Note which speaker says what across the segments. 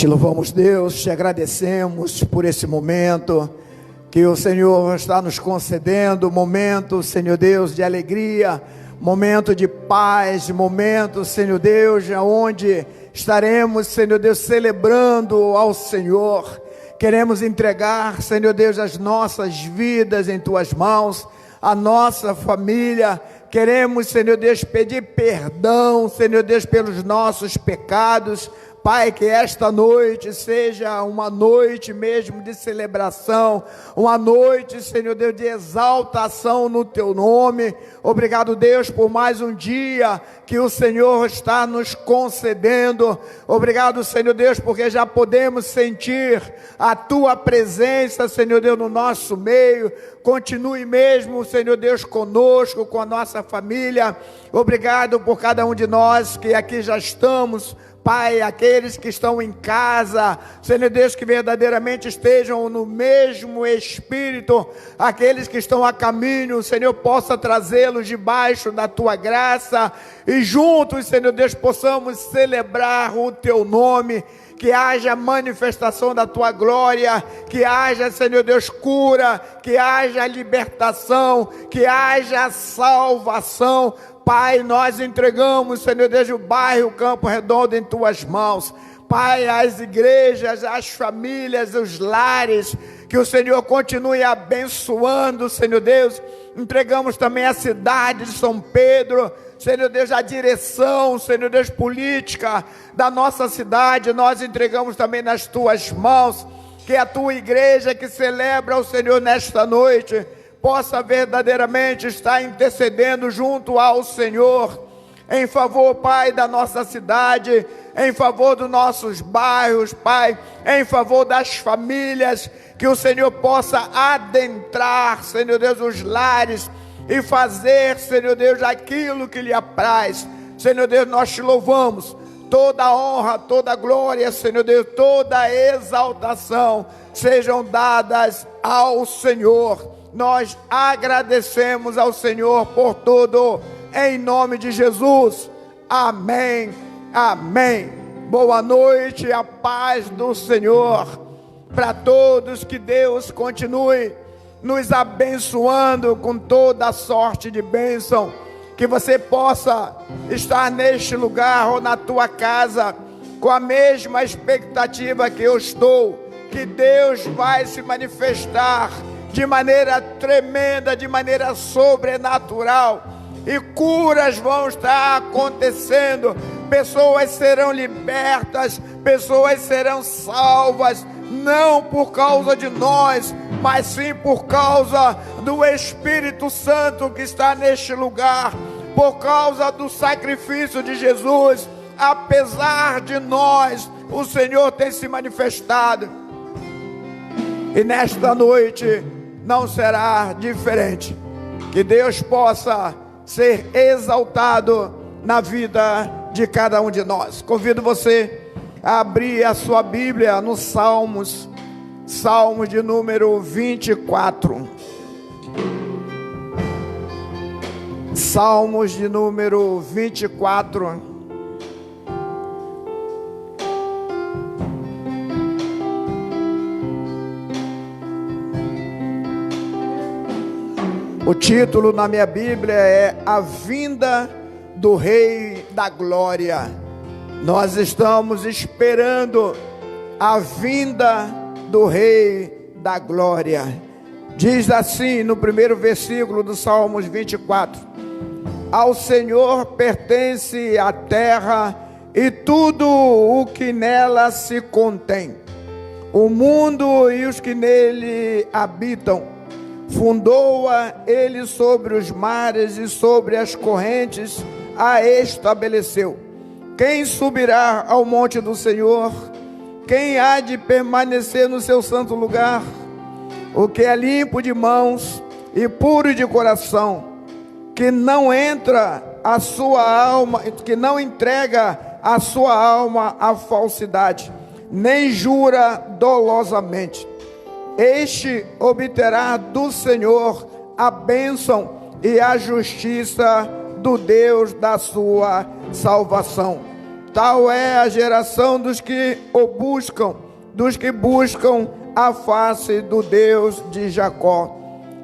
Speaker 1: Te louvamos, Deus, te agradecemos por esse momento que o Senhor está nos concedendo, momento, Senhor Deus, de alegria, momento de paz, momento, Senhor Deus, onde estaremos, Senhor Deus, celebrando ao Senhor. Queremos entregar, Senhor Deus, as nossas vidas em Tuas mãos, a nossa família. Queremos, Senhor Deus, pedir perdão, Senhor Deus, pelos nossos pecados. Pai, que esta noite seja uma noite mesmo de celebração, uma noite, Senhor Deus, de exaltação no Teu nome. Obrigado, Deus, por mais um dia que o Senhor está nos concedendo. Obrigado, Senhor Deus, porque já podemos sentir a Tua presença, Senhor Deus, no nosso meio. Continue mesmo, Senhor Deus, conosco, com a nossa família. Obrigado por cada um de nós que aqui já estamos, Pai, aqueles que estão em casa, Senhor Deus, que verdadeiramente estejam no mesmo Espírito, aqueles que estão a caminho, Senhor, possa trazê-los debaixo da Tua graça, e juntos, Senhor Deus, possamos celebrar o Teu nome, que haja manifestação da Tua glória, que haja, Senhor Deus, cura, que haja libertação, que haja salvação. Pai, nós entregamos, Senhor Deus, o bairro Campo Redondo em Tuas mãos. Pai, as igrejas, as famílias, os lares, que o Senhor continue abençoando, Senhor Deus. Entregamos também a cidade de São Pedro, Senhor Deus, a direção, Senhor Deus, política da nossa cidade, nós entregamos também nas Tuas mãos. Que a Tua igreja que celebra o Senhor nesta noite possa verdadeiramente estar intercedendo junto ao Senhor, em favor, Pai, da nossa cidade, em favor dos nossos bairros, Pai, em favor das famílias, que o Senhor possa adentrar, Senhor Deus, os lares, e fazer, Senhor Deus, aquilo que lhe apraz. Senhor Deus, nós te louvamos, toda honra, toda glória, Senhor Deus, toda exaltação, sejam dadas ao Senhor. Nós agradecemos ao Senhor por tudo, em nome de Jesus, amém, amém. Boa noite, a paz do Senhor, para todos, que Deus continue nos abençoando com toda a sorte de bênção, que você possa estar neste lugar ou na tua casa, com a mesma expectativa que eu estou, que Deus vai se manifestar de maneira tremenda, de maneira sobrenatural, e curas vão estar acontecendo, pessoas serão libertas, pessoas serão salvas, não por causa de nós, mas sim por causa do Espírito Santo que está neste lugar, por causa do sacrifício de Jesus. Apesar de nós, o Senhor tem se manifestado, e nesta noite não será diferente. Que Deus possa ser exaltado na vida de cada um de nós. Convido você a abrir a sua Bíblia no Salmos de número 24. Salmos de número 24. O título na minha Bíblia é A Vinda do Rei da Glória. Nós estamos esperando a vinda do Rei da Glória. Diz assim no primeiro versículo do Salmos 24: Ao Senhor pertence a terra e tudo o que nela se contém, o mundo e os que nele habitam. Fundou-a ele sobre os mares e sobre as correntes a estabeleceu. Quem subirá ao monte do Senhor? Quem há de permanecer no seu santo lugar? O que é limpo de mãos e puro de coração, que não entra a sua alma, que não entrega a sua alma à falsidade, nem jura dolosamente. Este obterá do Senhor a bênção e a justiça do Deus da sua salvação. Tal é a geração dos que o buscam, dos que buscam a face do Deus de Jacó.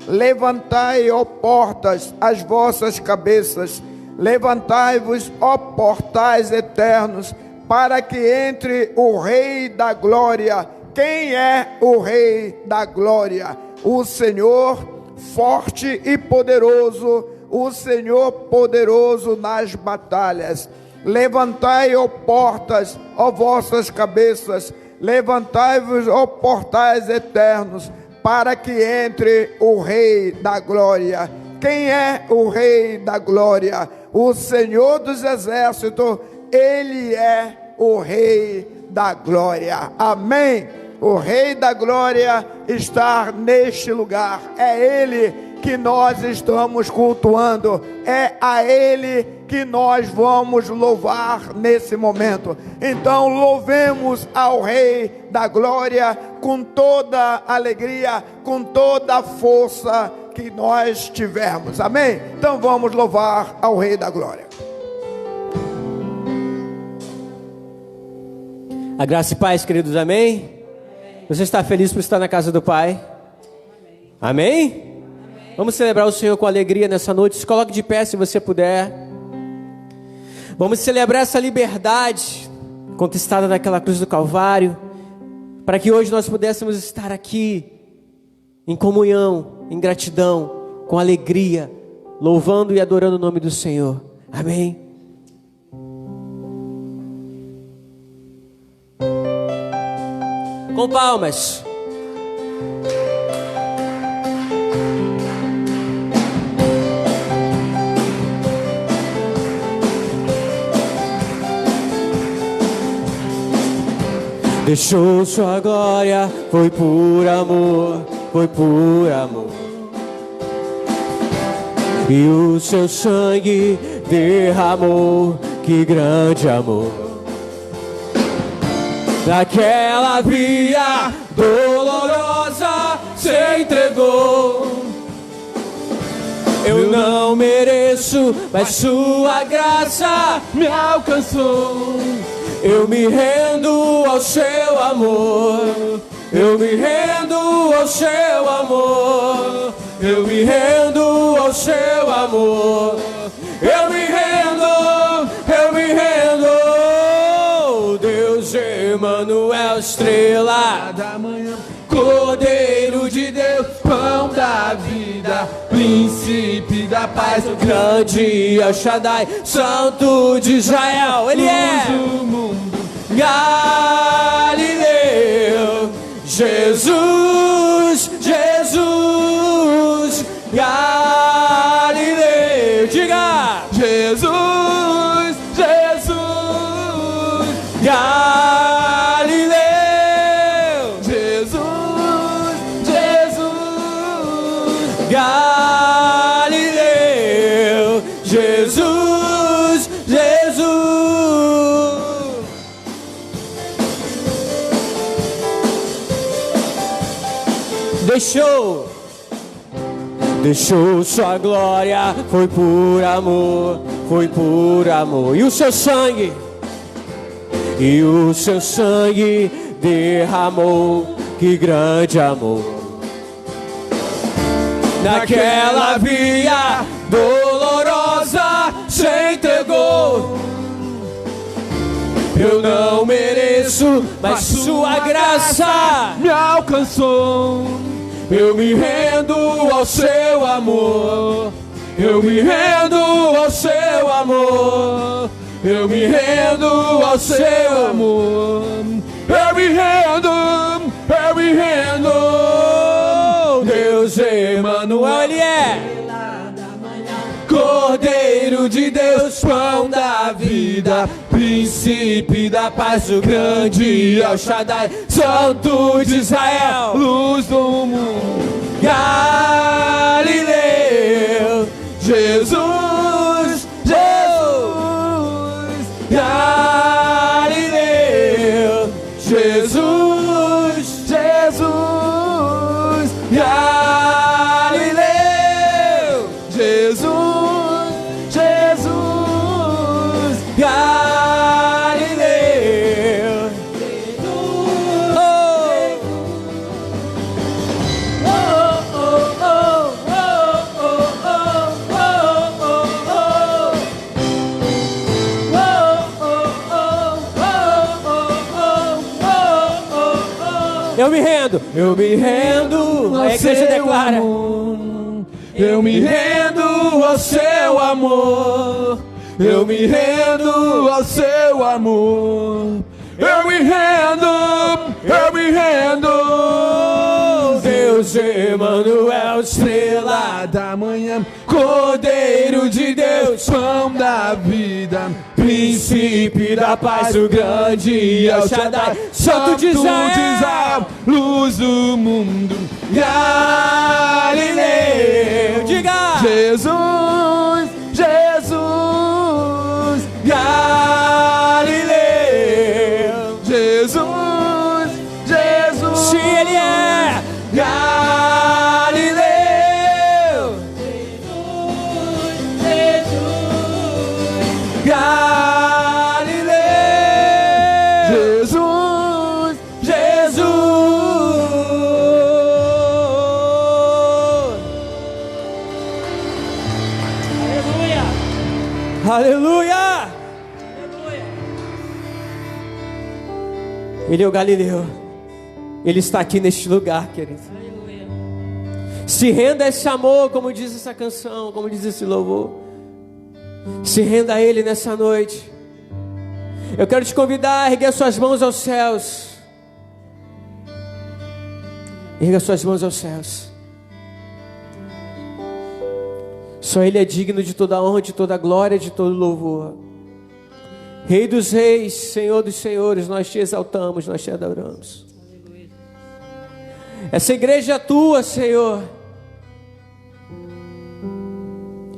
Speaker 1: Levantai, ó portas, as vossas cabeças, levantai-vos, ó portais eternos, para que entre o Rei da Glória. Quem é o Rei da Glória? O Senhor forte e poderoso, o Senhor poderoso nas batalhas. Levantai, ó portas, ó vossas cabeças, levantai-vos, ó portais eternos, para que entre o Rei da Glória. Quem é o Rei da Glória? O Senhor dos Exércitos, Ele é o Rei da Glória. Amém. O Rei da Glória está neste lugar. É Ele que nós estamos cultuando. É a Ele que nós vamos louvar nesse momento. Então louvemos ao Rei da Glória com toda alegria, com toda a força que nós tivermos. Amém? Então vamos louvar ao Rei da Glória.
Speaker 2: A graça e paz, queridos, amém? Você está feliz por estar na casa do Pai? Amém? Vamos celebrar o Senhor com alegria nessa noite. Se coloque de pé se você puder. Vamos celebrar essa liberdade conquistada naquela cruz do Calvário, para que hoje nós pudéssemos estar aqui em comunhão, em gratidão, com alegria, louvando e adorando o nome do Senhor. Amém? Com palmas. Deixou sua glória, foi por amor, foi por amor. E o seu sangue derramou, que grande amor. Naquela via dolorosa se entregou. Eu não mereço, mas sua graça me alcançou. Eu me rendo ao seu amor. Eu me rendo ao seu amor. Eu me rendo ao seu amor. Eu me rendo, eu me rendo. Deus Emanuel, estrela da manhã, Cordeiro de Deus, pão da vida, príncipe da paz, o grande El Shaddai, Santo de Israel, Ele é o mundo, Galileu, Jesus, Jesus, Galileu, diga, Jesus, Jesus, Galileu, Jesus, Jesus, Galileu, Jesus, Jesus. Deixou sua glória, foi por amor, foi por amor. E o seu sangue derramou, que grande amor. Naquela via dolorosa se entregou. Eu não mereço, mas sua graça me alcançou. Eu me rendo ao seu amor. Eu me rendo ao seu amor. Eu me rendo ao seu amor. Eu me rendo, eu me rendo. Deus Emanuel, Ele é Cordeiro de Deus, pão da vida, príncipe da paz, o grande El Shaddai, Santo de Israel, luz do mundo, Galileu, Jesus, Jesus, Galileu, Jesus, Jesus, Galileu, Jesus, Jesus, Galileu. Eu me rendo. Eu me rendo. A igreja declara.
Speaker 3: Eu me rendo ao seu amor. Eu me rendo ao seu amor. Eu me rendo, eu me rendo. Deus Emanuel, estrela da manhã, Cordeiro de Deus, pão da vida, príncipe da paz, o grande El Shaddai, Santo de Israel, luz do mundo, Galileu. Diga: Jesus, Jesus, Galileu. Jesus, Jesus, se Ele é Galileu. Jesus, Galileu. Jesus, Jesus.
Speaker 2: Aleluia. Ele é o Galileu. Ele está aqui neste lugar, querido. Aleluia. Se renda a esse amor, como diz essa canção, como diz esse louvor. Se renda a Ele nessa noite. Eu quero te convidar a erguer suas mãos aos céus. Erga suas mãos aos céus. Só Ele é digno de toda honra, de toda glória, de todo louvor. Rei dos reis, Senhor dos senhores, nós te exaltamos, nós te adoramos. Essa igreja é tua, Senhor.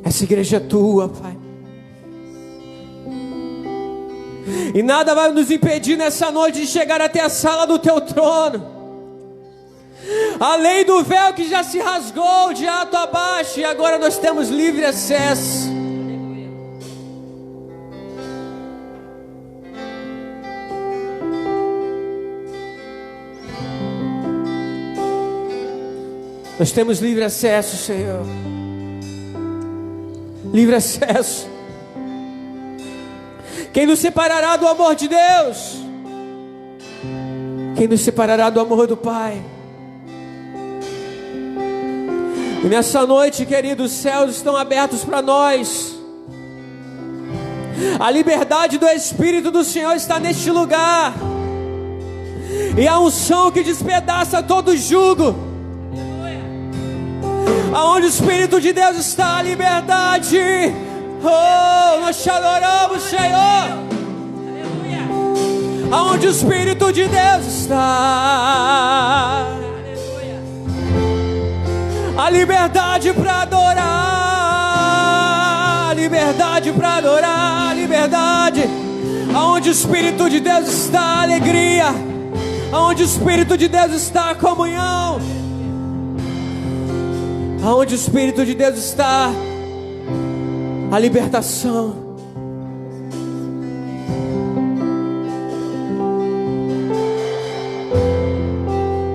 Speaker 2: Essa igreja é tua, Pai. E nada vai nos impedir nessa noite de chegar até a sala do teu trono. Além do véu que já se rasgou de alto a baixo, e agora nós temos livre acesso. Nós temos livre acesso, Senhor. Livre acesso. Quem nos separará do amor de Deus? Quem nos separará do amor do Pai? E nessa noite, queridos, os céus estão abertos para nós. A liberdade do Espírito do Senhor está neste lugar. E a unção que despedaça todo jugo. Aonde o Espírito de Deus está, a liberdade. Oh, nós te adoramos, Senhor. Aonde o Espírito de Deus está, a liberdade para adorar, a liberdade para adorar, a liberdade. Aonde o Espírito de Deus está, a alegria. Aonde o Espírito de Deus está, a comunhão. Aonde o Espírito de Deus está, a libertação.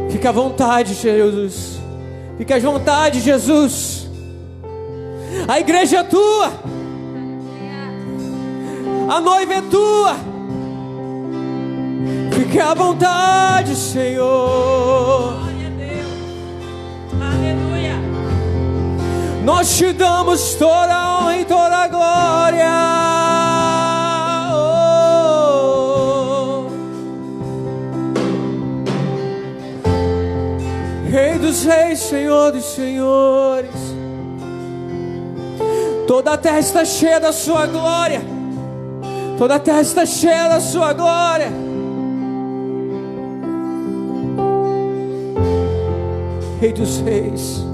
Speaker 2: Fica à vontade, Jesus. Fica à vontade, Jesus. A igreja é tua. A noiva é tua. Fique à vontade, Senhor.
Speaker 4: Glória a Deus. Aleluia.
Speaker 2: Nós te damos toda a honra e toda a glória. Rei dos reis, Senhor dos senhores. Toda a terra está cheia da sua glória. Toda a terra está cheia da sua glória. Rei dos reis.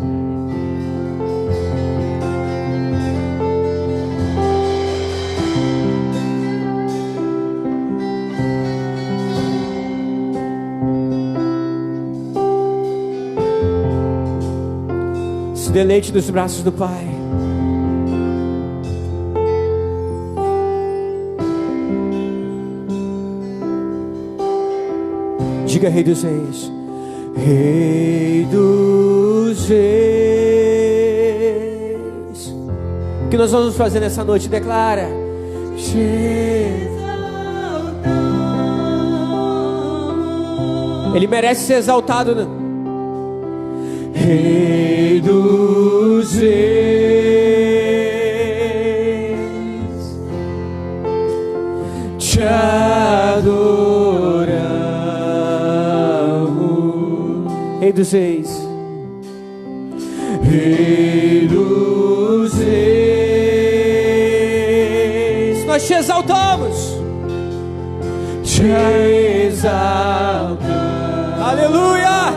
Speaker 2: Se deleite nos braços do Pai. Diga: Rei dos reis. Rei dos reis. O que nós vamos fazer nessa noite? Declara: Ele merece ser exaltado, né?
Speaker 3: Rei dos reis, te adoramos.
Speaker 2: Rei dos reis,
Speaker 3: Rei dos reis,
Speaker 2: nós te exaltamos.
Speaker 3: te exaltamos.
Speaker 2: Aleluia!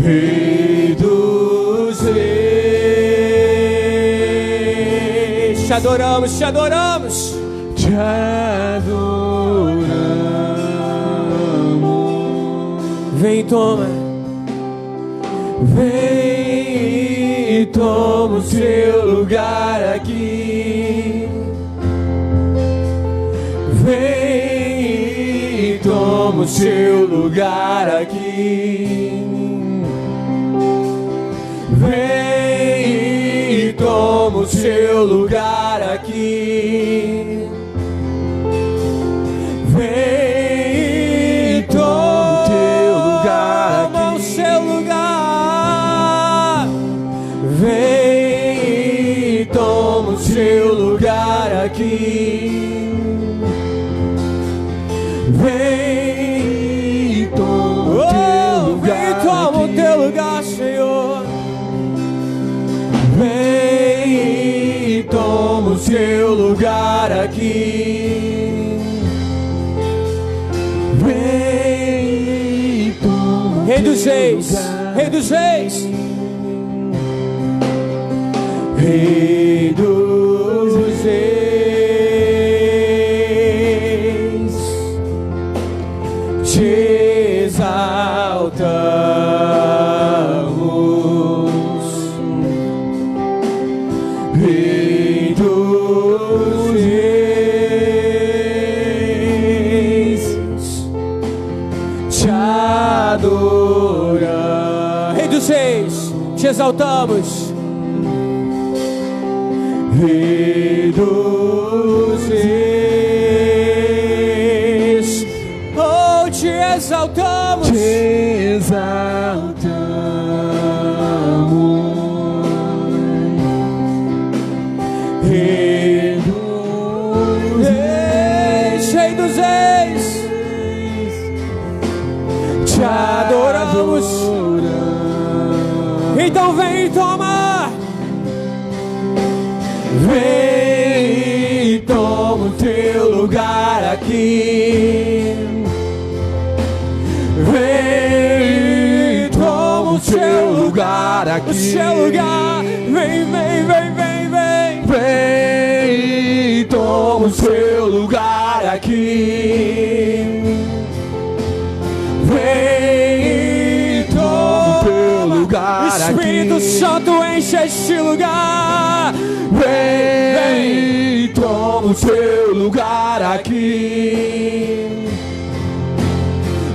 Speaker 3: Rei dos reis,
Speaker 2: Te adoramos, te adoramos.
Speaker 3: te adoramos.
Speaker 2: Vem e toma.
Speaker 3: Vem e toma o seu lugar aqui. Vem e toma o seu lugar aqui. Vem e toma o seu lugar aqui. Vem e toma o teu lugar aqui.
Speaker 2: O seu lugar.
Speaker 3: Vem e toma o seu lugar aqui. Vem e toma o teu lugar.
Speaker 2: Vem e toma o teu lugar, Senhor.
Speaker 3: Vem e toma o seu lugar aqui. Vem e toma o
Speaker 2: Rei dos
Speaker 3: teu
Speaker 2: reis,
Speaker 3: lugar.
Speaker 2: Rei dos reis.
Speaker 3: Rei dos reis, te exaltamos. Rei dos reis, te adoramos.
Speaker 2: Rei dos reis, te exaltamos.
Speaker 3: Rei dos reis,
Speaker 2: Oh, te exaltamos.
Speaker 3: te exaltamos. Rei dos reis,
Speaker 2: Rei dos reis,
Speaker 3: te
Speaker 2: adoramos. Então vem e toma.
Speaker 3: Vem e toma o teu lugar aqui. Vem e toma o seu lugar aqui.
Speaker 2: O seu lugar. Vem, vem, vem, vem, vem.
Speaker 3: Vem e toma o seu lugar aqui. Vem e toma o teu lugar aqui.
Speaker 2: Espírito Santo enche este lugar.
Speaker 3: Vem e toma o seu lugar aqui.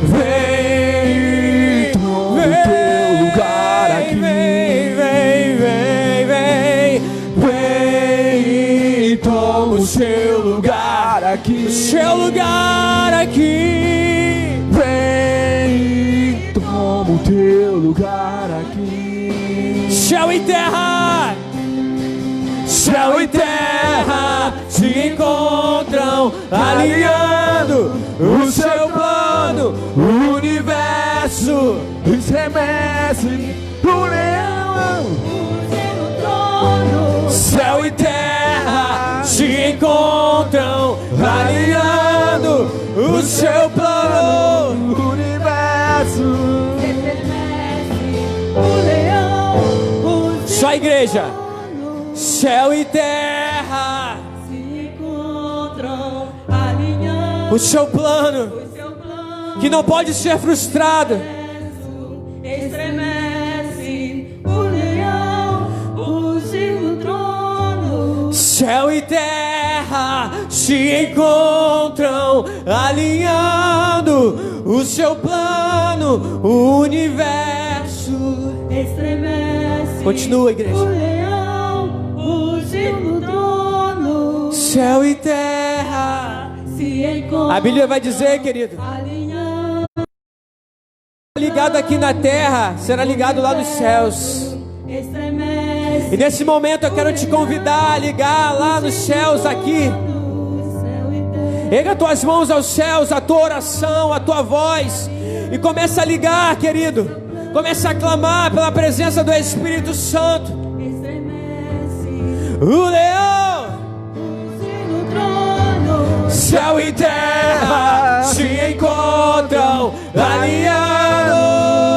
Speaker 3: Vem e toma o teu lugar aqui.
Speaker 2: Vem, vem, vem, vem.
Speaker 3: Vem e toma o seu lugar aqui.
Speaker 2: O seu lugar aqui.
Speaker 3: Vem e toma o teu lugar aqui.
Speaker 2: Céu e terra.
Speaker 3: Céu e terra se encontram alinhando o seu plano. O universo estremece o leão. Céu e terra se encontram alinhando o seu plano. O universo
Speaker 2: Só a igreja. Céu e terra
Speaker 4: Se encontram alinhando
Speaker 2: o seu plano,
Speaker 4: o seu plano.
Speaker 2: que não pode ser frustrado.
Speaker 4: Estremece o leão, urge no trono.
Speaker 2: Céu e terra se encontram alinhando o seu plano, o universo.
Speaker 4: Estremece
Speaker 2: Continua, igreja.
Speaker 4: o leão, urge no trono.
Speaker 2: Céu e terra
Speaker 4: se encontram
Speaker 2: A Bíblia vai dizer, querido,
Speaker 4: alinhando,
Speaker 2: ligado aqui na terra, será ligado lá nos céus.
Speaker 4: estremece
Speaker 2: E nesse momento eu quero te convidar a ligar lá nos céus aqui.
Speaker 4: o céu e terra.
Speaker 2: Erga tuas mãos aos céus, a tua oração, a tua voz, e começa a ligar, querido. Começa a clamar pela presença do Espírito Santo.
Speaker 4: Estremece
Speaker 2: O leão,
Speaker 4: no trono,
Speaker 2: céu e terra se encontram alinhando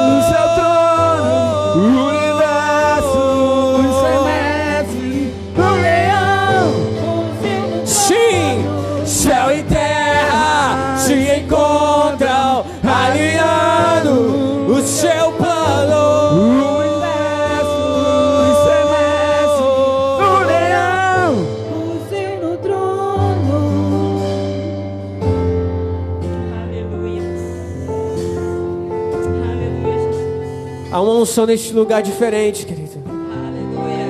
Speaker 3: No seu trono, o universo estremece. O leão,
Speaker 2: Sim, céu e terra se encontram alinhando o seu plano.
Speaker 3: o universo estremece. O leão,
Speaker 4: o no trono. Aleluia. Aleluia, Jesus.
Speaker 2: Há uma unção neste lugar diferente, querido.
Speaker 4: Aleluia.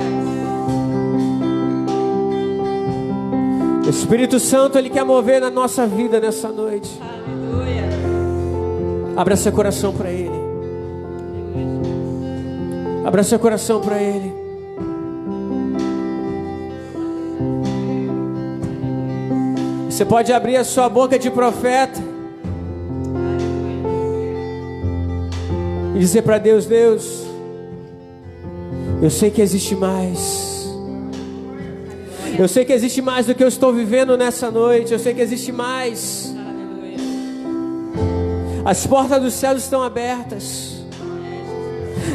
Speaker 2: O Espírito Santo, Ele quer mover na nossa vida nessa noite.
Speaker 4: Aleluia.
Speaker 2: Abra seu coração para Ele. Abra seu coração para Ele. Você pode abrir a sua boca de profeta e dizer para Deus: Deus, eu sei que existe mais. Eu sei que existe mais do que eu estou vivendo nessa noite. Eu sei que existe mais. As portas dos céus estão abertas.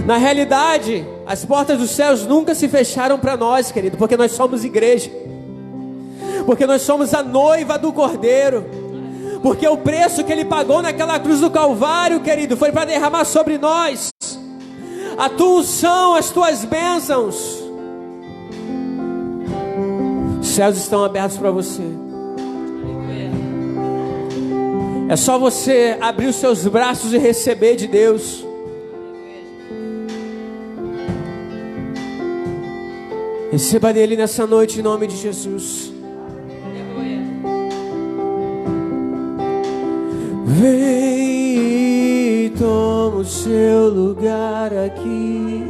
Speaker 2: Na realidade, as portas dos céus nunca se fecharam para nós, querido, porque nós somos igreja, porque nós somos a noiva do Cordeiro, porque o preço que Ele pagou naquela cruz do Calvário, querido, foi para derramar sobre nós a tua unção, as tuas bênçãos. Os céus estão abertos para você. É só você abrir os seus braços e receber de Deus. Receba dele nessa noite em nome de Jesus. Vem e toma o seu lugar aqui.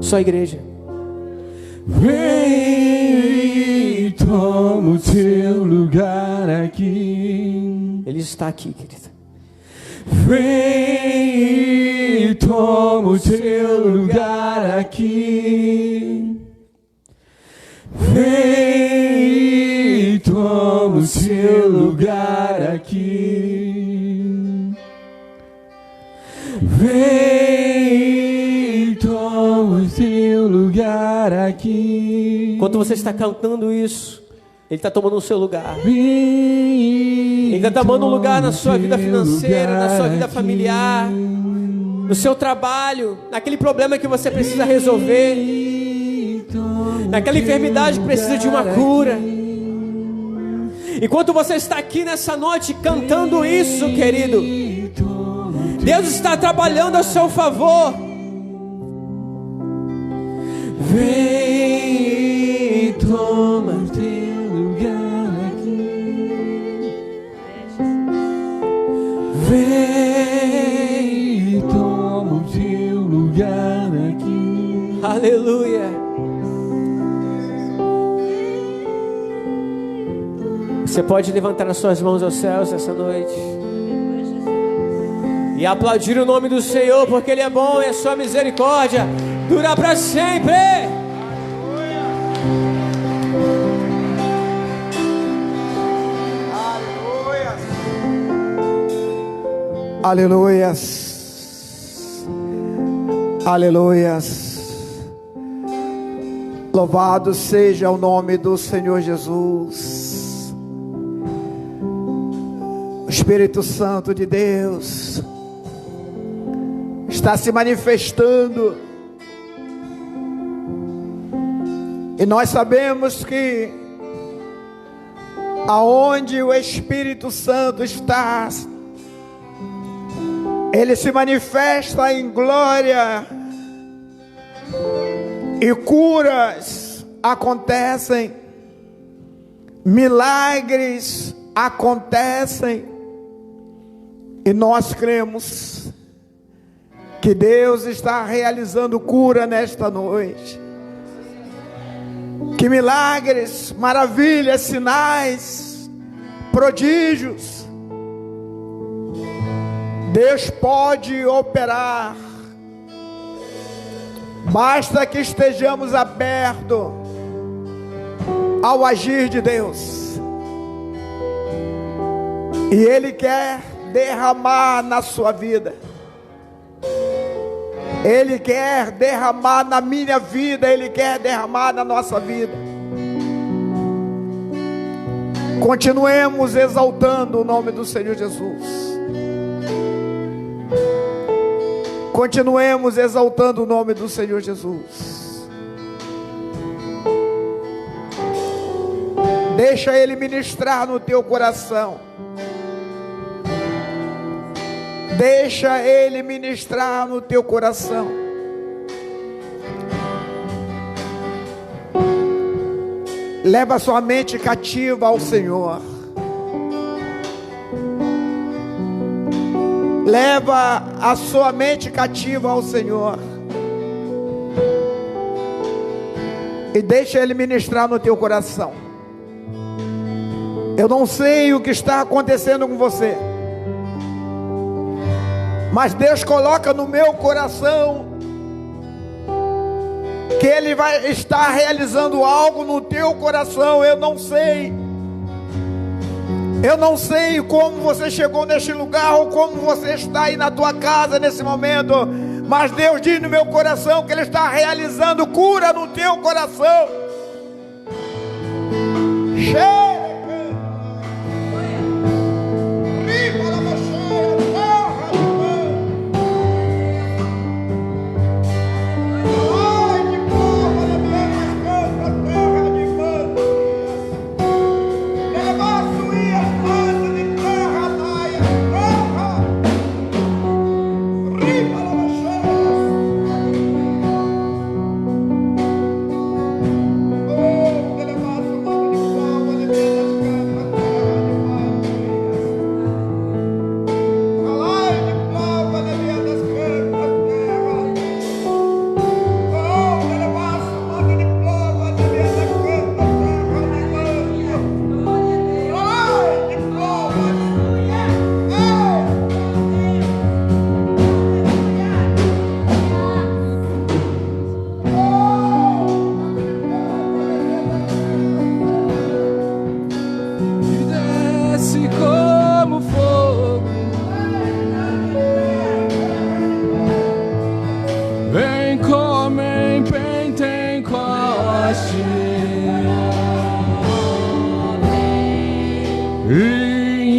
Speaker 2: Só a igreja.
Speaker 3: vem e toma o seu lugar aqui.
Speaker 2: Ele está aqui, querido.
Speaker 3: Vem e toma o seu lugar aqui. Vem e toma o seu lugar aqui. Vem e toma o seu lugar aqui.
Speaker 2: Enquanto você está cantando isso, Ele está tomando o seu lugar.
Speaker 3: Ele
Speaker 2: Ele está tomando um lugar na sua vida financeira, na sua vida familiar, no seu trabalho, naquele problema que você precisa resolver, naquela enfermidade que precisa de uma cura. Enquanto você está aqui nessa noite cantando isso, querido, Deus está trabalhando a seu favor.
Speaker 3: Vem e toma o teu lugar aqui. Vem e toma o teu lugar aqui.
Speaker 2: Aleluia. Você pode levantar as suas mãos aos céus essa noite e aplaudir o nome do Senhor, porque Ele é bom e a sua misericórdia dura para sempre.
Speaker 1: Aleluias. Aleluias. Louvado seja o nome do Senhor Jesus. O Espírito Santo de Deus está se manifestando. E nós sabemos que aonde o Espírito Santo está, Ele se manifesta em glória, e curas acontecem, milagres acontecem e nós cremos que Deus está realizando cura nesta noite. Que milagres, maravilhas, sinais, prodígios, Deus pode operar. Basta que estejamos abertos ao agir de Deus. E Ele quer derramar na sua vida. Ele quer derramar na minha vida. Ele quer derramar na nossa vida. Continuemos exaltando o nome do Senhor Jesus. Continuemos exaltando o nome do Senhor Jesus. Deixa Ele ministrar no teu coração. Deixa Ele ministrar no teu coração. Leva a sua mente cativa ao Senhor. Leva a sua mente cativa ao Senhor. E deixa Ele ministrar no teu coração. Eu não sei o que está acontecendo com você, mas Deus coloca no meu coração que Ele vai estar realizando algo no teu coração. Eu não sei como você chegou neste lugar, ou como você está aí na tua casa nesse momento, mas Deus diz no meu coração que Ele está realizando cura no teu coração.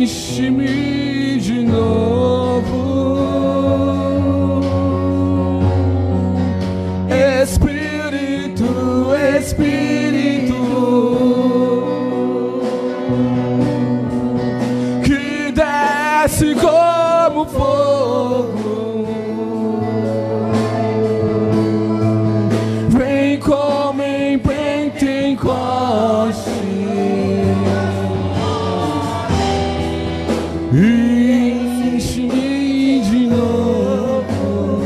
Speaker 3: Enche-me de novo, Espírito, Espírito, que desce como fogo, vem como em Pentecoste. Enche-me de novo,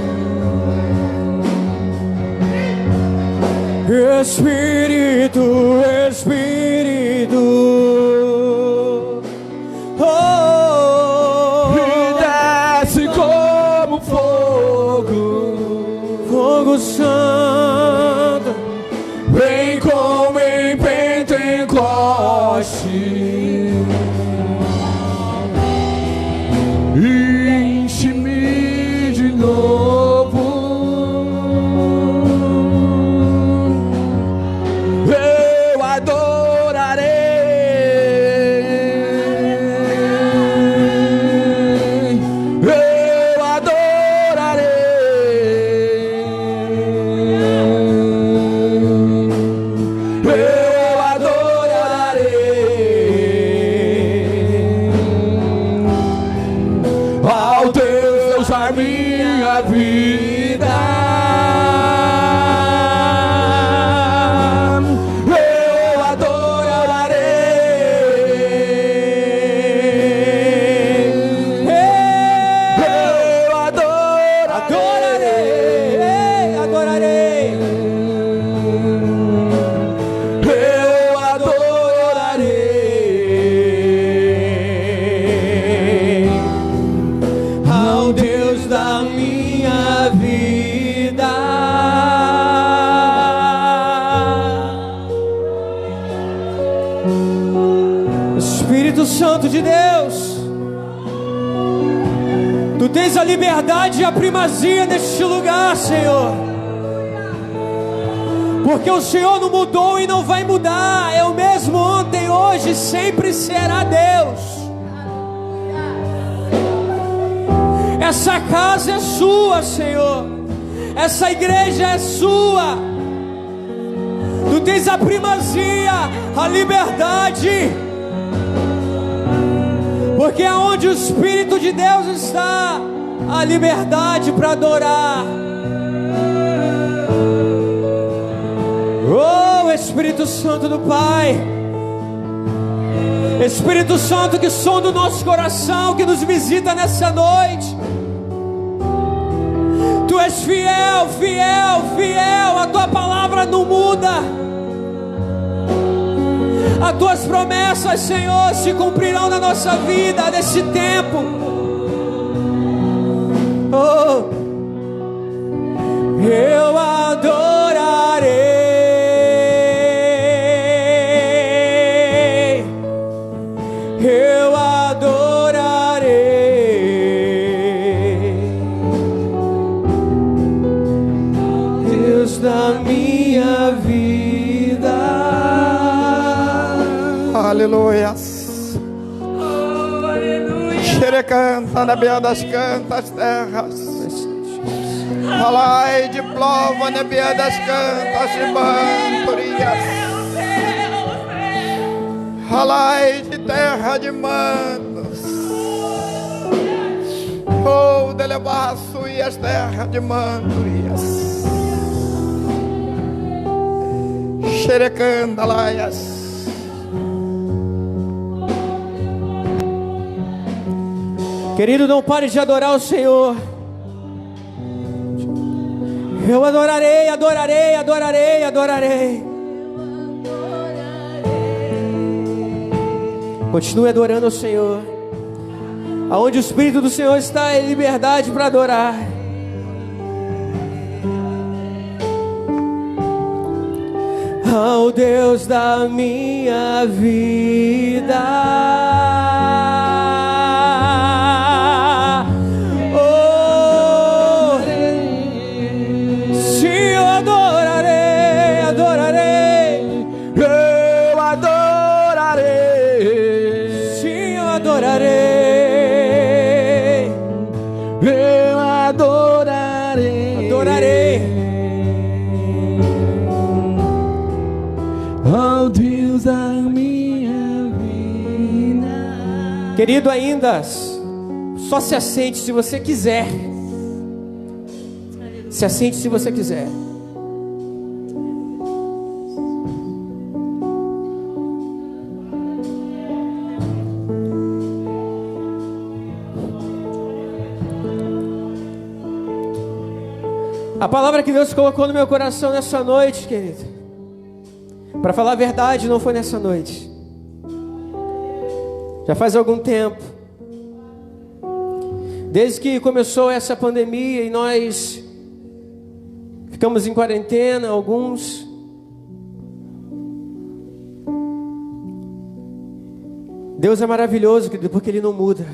Speaker 2: Espírito, Espírito, oh,
Speaker 3: e desce como fogo,
Speaker 2: fogo santo,
Speaker 3: vem como em Pentecoste. Enche-me de novo, eu adorarei, eu adorarei,
Speaker 2: de Deus. Tu tens a liberdade e a primazia neste lugar, Senhor. Porque o Senhor não mudou e não vai mudar. É o mesmo ontem, hoje, sempre será Deus. Essa casa é sua, Senhor. Essa igreja é sua. Tu tens a primazia, a liberdade. Porque aonde o Espírito de Deus está, a liberdade para adorar. Oh, Espírito Santo do Pai, Espírito Santo que sonda o nosso coração, que nos visita nessa noite. Tu és fiel, fiel, fiel. A tua palavra não muda. As tuas promessas, Senhor, se cumprirão na nossa vida nesse tempo. Oh, eu adorarei. Eu adorarei, Deus da minha vida.
Speaker 1: Aleluia.
Speaker 4: Oh, aleluia.
Speaker 1: Xerecanta na beira das cantas terras. Falai de plova na beira das cantas de bandurias. Falai de terra de mandos. Oh, de levar suas terras de mandurias. Xerecanda laias.
Speaker 2: Querido, não pare de adorar o Senhor. Eu adorarei, adorarei, adorarei, adorarei. Continue adorando o Senhor. Aonde o Espírito do Senhor está, é liberdade para adorar. Ao Deus da minha vida. Querido, ainda só se assente se você quiser. Se assente se você quiser. A palavra que Deus colocou no meu coração nessa noite, querido, para falar a verdade, não foi nessa noite. Já faz algum tempo, desde que começou essa pandemia e nós ficamos em quarentena, alguns. Deus é maravilhoso, querido, porque Ele não muda.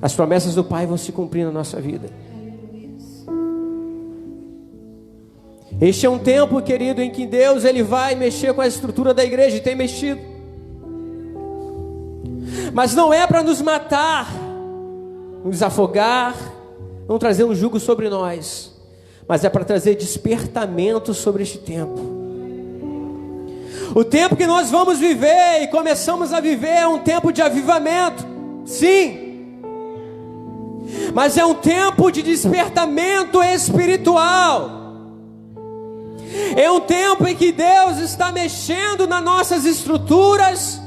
Speaker 2: As promessas do Pai vão se cumprir na nossa vida. Este é um tempo, querido, em que Deus Ele vai mexer com a estrutura da igreja e tem mexido. Mas não é para nos matar, nos afogar, não trazer um jugo sobre nós, mas é para trazer despertamento sobre este tempo. O tempo que nós vamos viver e começamos a viver é um tempo de avivamento, sim, mas é um tempo de despertamento espiritual. É um tempo em que Deus está mexendo nas nossas estruturas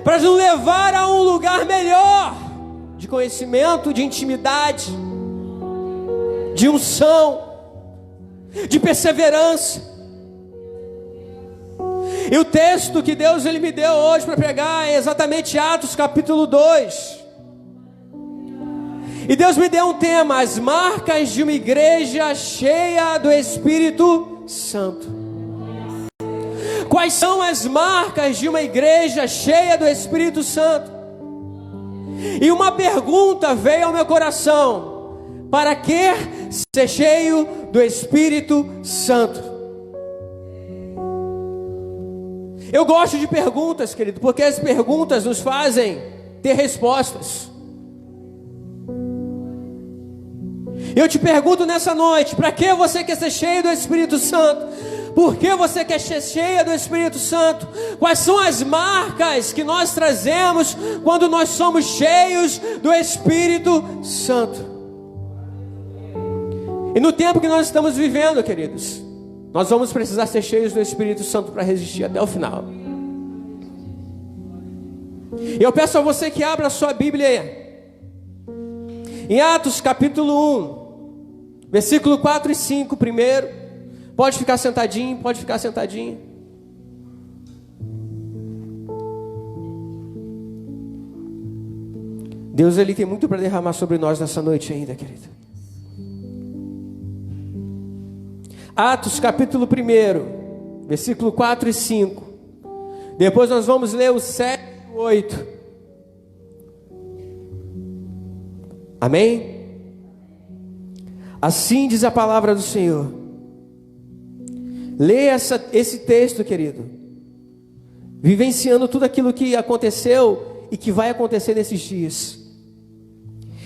Speaker 2: para nos levar a um lugar melhor, de conhecimento, de intimidade, de unção, de perseverança. E o texto que Deus Ele me deu hoje para pregar é exatamente Atos capítulo 2. E Deus me deu um tema: as marcas de uma igreja cheia do Espírito Santo. Quais são as marcas de uma igreja cheia do Espírito Santo? E uma pergunta veio ao meu coração: para que ser cheio do Espírito Santo? Eu gosto de perguntas, querido, porque as perguntas nos fazem ter respostas. Eu te pergunto nessa noite: para que você quer ser cheio do Espírito Santo? Por que você quer ser cheia do Espírito Santo? Quais são as marcas que nós trazemos quando nós somos cheios do Espírito Santo? E no tempo que nós estamos vivendo, queridos, nós vamos precisar ser cheios do Espírito Santo para resistir até o final. E eu peço a você que abra a sua Bíblia em Atos capítulo 1, versículo 4 e 5 primeiro. Pode ficar sentadinho, pode ficar sentadinho. Deus, Ele tem muito para derramar sobre nós nessa noite ainda, querido. Atos capítulo 1, versículo 4 e 5. Depois nós vamos ler o 7 e o 8. Amém? Assim diz a palavra do Senhor. Leia esse texto, querido, vivenciando tudo aquilo que aconteceu e que vai acontecer nesses dias.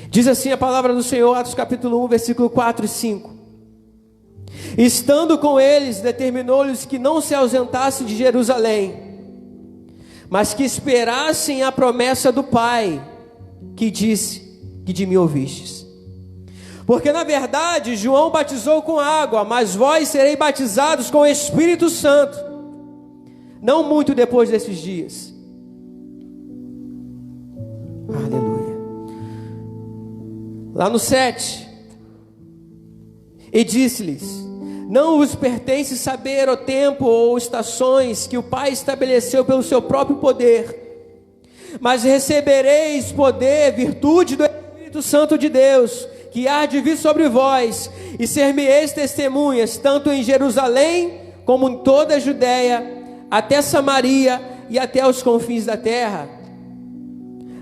Speaker 2: Diz assim a palavra do Senhor, Atos capítulo 1, versículo 4 e 5. Estando com eles, determinou-lhes que não se ausentassem de Jerusalém, mas que esperassem a promessa do Pai, que disse que de mim ouvistes. Porque na verdade João batizou com água, mas vós sereis batizados com o Espírito Santo, não muito depois desses dias. Aleluia. Lá no 7. E disse-lhes: não vos pertence saber o tempo ou estações que o Pai estabeleceu pelo seu próprio poder, mas recebereis poder, virtude do Espírito Santo de Deus, que há de vir sobre vós, e ser-me-eis testemunhas, tanto em Jerusalém, como em toda a Judéia, até Samaria e até os confins da terra.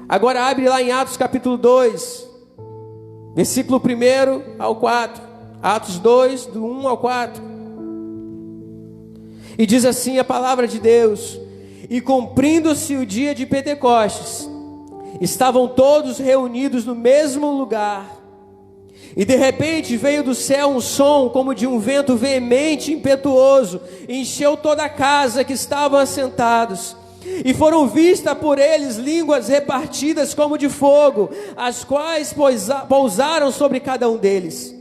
Speaker 2: Agora abre lá em Atos capítulo 2, versículo 1 ao 4. Atos 2, do 1 ao 4. E diz assim a palavra de Deus: e cumprindo-se o dia de Pentecostes, estavam todos reunidos no mesmo lugar. E de repente veio do céu um som como de um vento veemente e impetuoso, e encheu toda a casa que estavam assentados. E foram vistas por eles línguas repartidas como de fogo, as quais pousaram sobre cada um deles.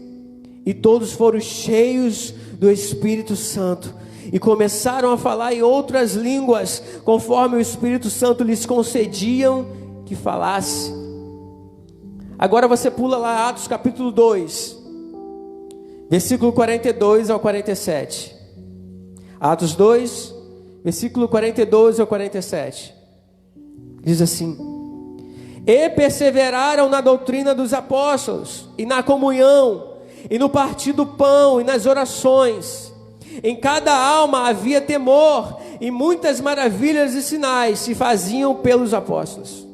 Speaker 2: E todos foram cheios do Espírito Santo, e começaram a falar em outras línguas, conforme o Espírito Santo lhes concediam que falasse. Agora você pula lá Atos capítulo 2, versículo 42 ao 47. Atos 2, versículo 42 ao 47. Diz assim: e perseveraram na doutrina dos apóstolos, e na comunhão, e no partir do pão, e nas orações. Em cada alma havia temor, e muitas maravilhas e sinais se faziam pelos apóstolos.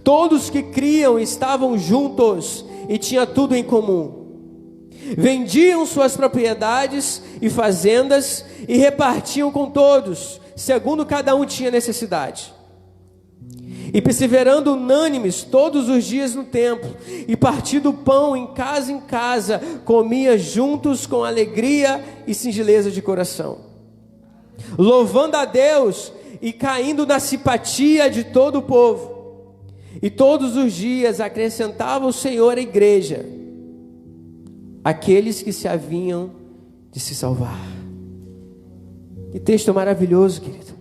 Speaker 2: Todos que criam estavam juntos e tinham tudo em comum. Vendiam suas propriedades e fazendas e repartiam com todos, segundo cada um tinha necessidade. E perseverando unânimes todos os dias no templo, e partindo o pão em casa, comia juntos com alegria e singeleza de coração, louvando a Deus e caindo na simpatia de todo o povo. E todos os dias acrescentava o Senhor à igreja aqueles que se haviam de se salvar. Que texto maravilhoso, querido.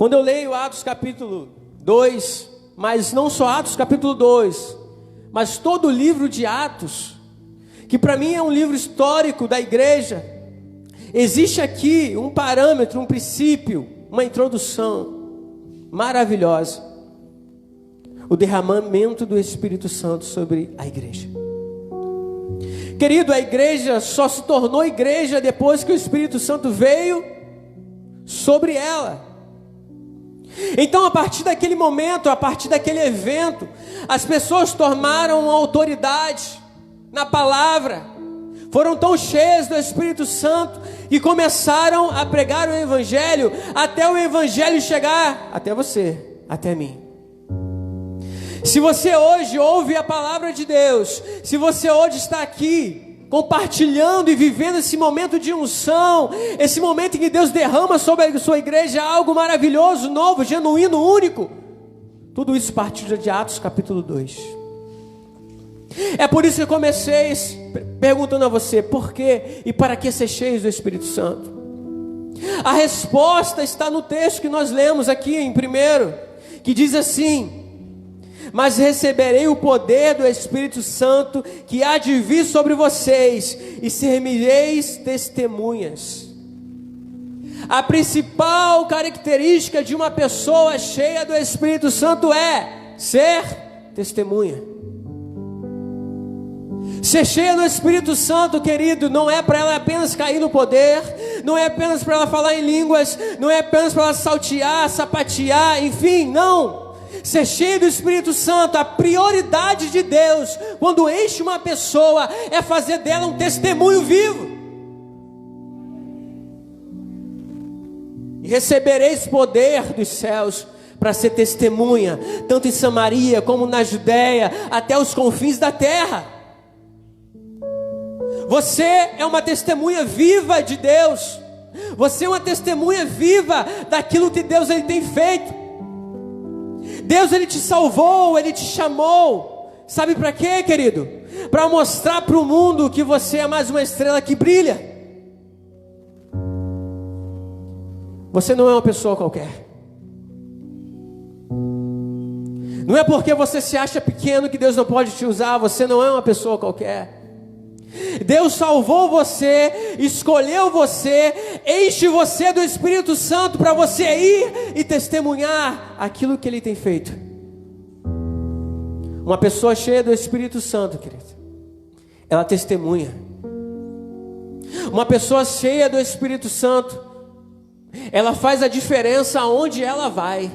Speaker 2: Quando eu leio Atos capítulo 2, mas não só Atos capítulo 2, mas todo o livro de Atos, que para mim é um livro histórico da igreja, existe aqui um parâmetro, um princípio, uma introdução maravilhosa: o derramamento do Espírito Santo sobre a igreja. Querido, a igreja só se tornou igreja depois que o Espírito Santo veio sobre ela. Então, a partir daquele momento, a partir daquele evento, as pessoas tomaram autoridade na palavra, foram tão cheias do Espírito Santo e começaram a pregar o Evangelho, até o Evangelho chegar até você, até mim. Se você hoje ouve a palavra de Deus, se você hoje está aqui compartilhando e vivendo esse momento de unção, esse momento em que Deus derrama sobre a sua igreja algo maravilhoso, novo, genuíno, único, tudo isso partiu de Atos capítulo 2. É por isso que eu comecei perguntando a você, por que e para que ser cheios do Espírito Santo? A resposta está no texto que nós lemos aqui em 1, que diz assim: mas receberei o poder do Espírito Santo que há de vir sobre vocês, e ser-me-eis testemunhas. A principal característica de uma pessoa cheia do Espírito Santo é ser testemunha. Ser cheia do Espírito Santo, querido, não é para ela apenas cair no poder, não é apenas para ela falar em línguas, não é apenas para ela saltear, sapatear, enfim, não. Ser cheio do Espírito Santo, a prioridade de Deus, quando enche uma pessoa, é fazer dela um testemunho vivo. E recebereis poder dos céus para ser testemunha, tanto em Samaria como na Judeia, até os confins da terra. Você é uma testemunha viva de Deus. Você é uma testemunha viva daquilo que Deus ele tem feito. Deus ele te salvou, ele te chamou. Sabe para quê, querido? Para mostrar para o mundo que você é mais uma estrela que brilha. Você não é uma pessoa qualquer. Não é porque você se acha pequeno que Deus não pode te usar. Você não é uma pessoa qualquer. Deus salvou você, escolheu você, enche você do Espírito Santo para você ir e testemunhar aquilo que Ele tem feito. Uma pessoa cheia do Espírito Santo, querido, ela testemunha. Uma pessoa cheia do Espírito Santo, ela faz a diferença aonde ela vai.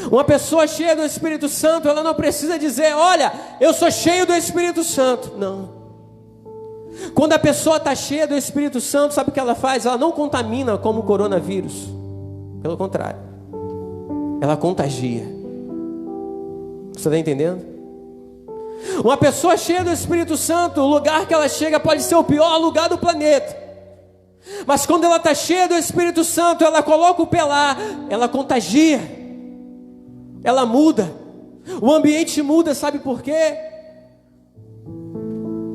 Speaker 2: Uma pessoa cheia do Espírito Santo, ela não precisa dizer: olha, eu sou cheio do Espírito Santo. Não. Quando a pessoa está cheia do Espírito Santo, sabe o que ela faz? Ela não contamina como o coronavírus. Pelo contrário, ela contagia. Você está entendendo? Uma pessoa cheia do Espírito Santo, o lugar que ela chega pode ser o pior lugar do planeta, mas quando ela está cheia do Espírito Santo, ela coloca o pé lá, ela contagia, ela muda, o ambiente muda. Sabe por quê?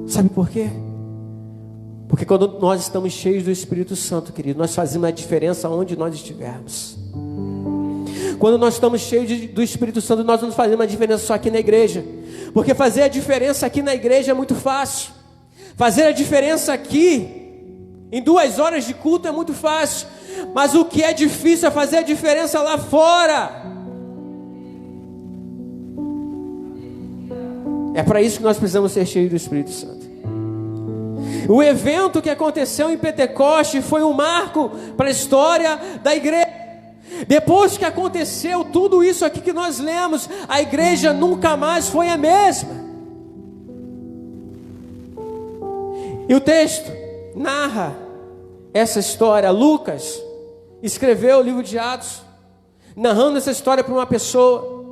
Speaker 2: Sabe por quê? Porque quando nós estamos cheios do Espírito Santo, querido, nós fazemos a diferença onde nós estivermos. Quando nós estamos cheios do Espírito Santo, nós não fazemos a diferença só aqui na igreja. Porque fazer a diferença aqui na igreja é muito fácil. Fazer a diferença aqui, em 2 horas de culto, é muito fácil. Mas o que é difícil é fazer a diferença lá fora. É para isso que nós precisamos ser cheios do Espírito Santo. O evento que aconteceu em Pentecoste foi um marco para a história da igreja. Depois que aconteceu tudo isso aqui que nós lemos, a igreja nunca mais foi a mesma. E o texto narra essa história. Lucas escreveu o livro de Atos, narrando essa história para uma pessoa,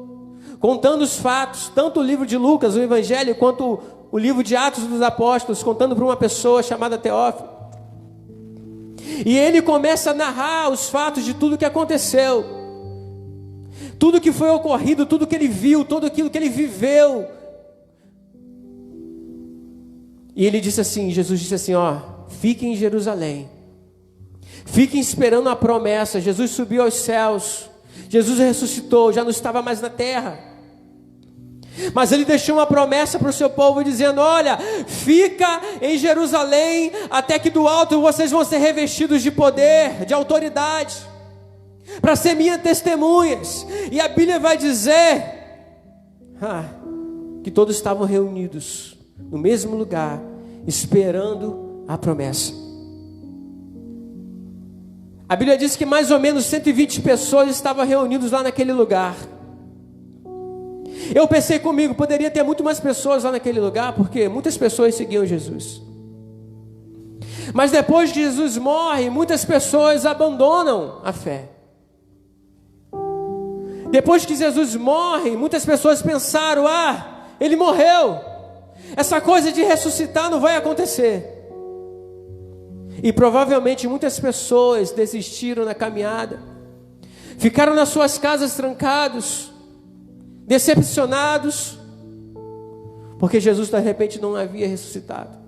Speaker 2: contando os fatos, tanto o livro de Lucas, o Evangelho, quanto o livro de Atos dos Apóstolos, contando para uma pessoa chamada Teófilo. E ele começa a narrar os fatos de tudo que aconteceu, tudo que foi ocorrido, tudo que ele viu, tudo aquilo que ele viveu. E ele disse assim, Jesus disse assim, fiquem em Jerusalém, fiquem esperando a promessa. Jesus subiu aos céus, Jesus ressuscitou, já não estava mais na terra. Mas ele deixou uma promessa para o seu povo, dizendo: olha, fica em Jerusalém, até que do alto vocês vão ser revestidos de poder, de autoridade, para ser minhas testemunhas. E a Bíblia vai dizer que todos estavam reunidos no mesmo lugar, esperando a promessa. A Bíblia diz que mais ou menos 120 pessoas estavam reunidas lá naquele lugar. Eu pensei comigo, poderia ter muito mais pessoas lá naquele lugar, porque muitas pessoas seguiam Jesus. Mas depois que Jesus morre, muitas pessoas abandonam a fé. Depois que Jesus morre, muitas pessoas pensaram: ele morreu, essa coisa de ressuscitar não vai acontecer. E provavelmente muitas pessoas desistiram na caminhada, ficaram nas suas casas trancados, decepcionados, porque Jesus de repente não havia ressuscitado.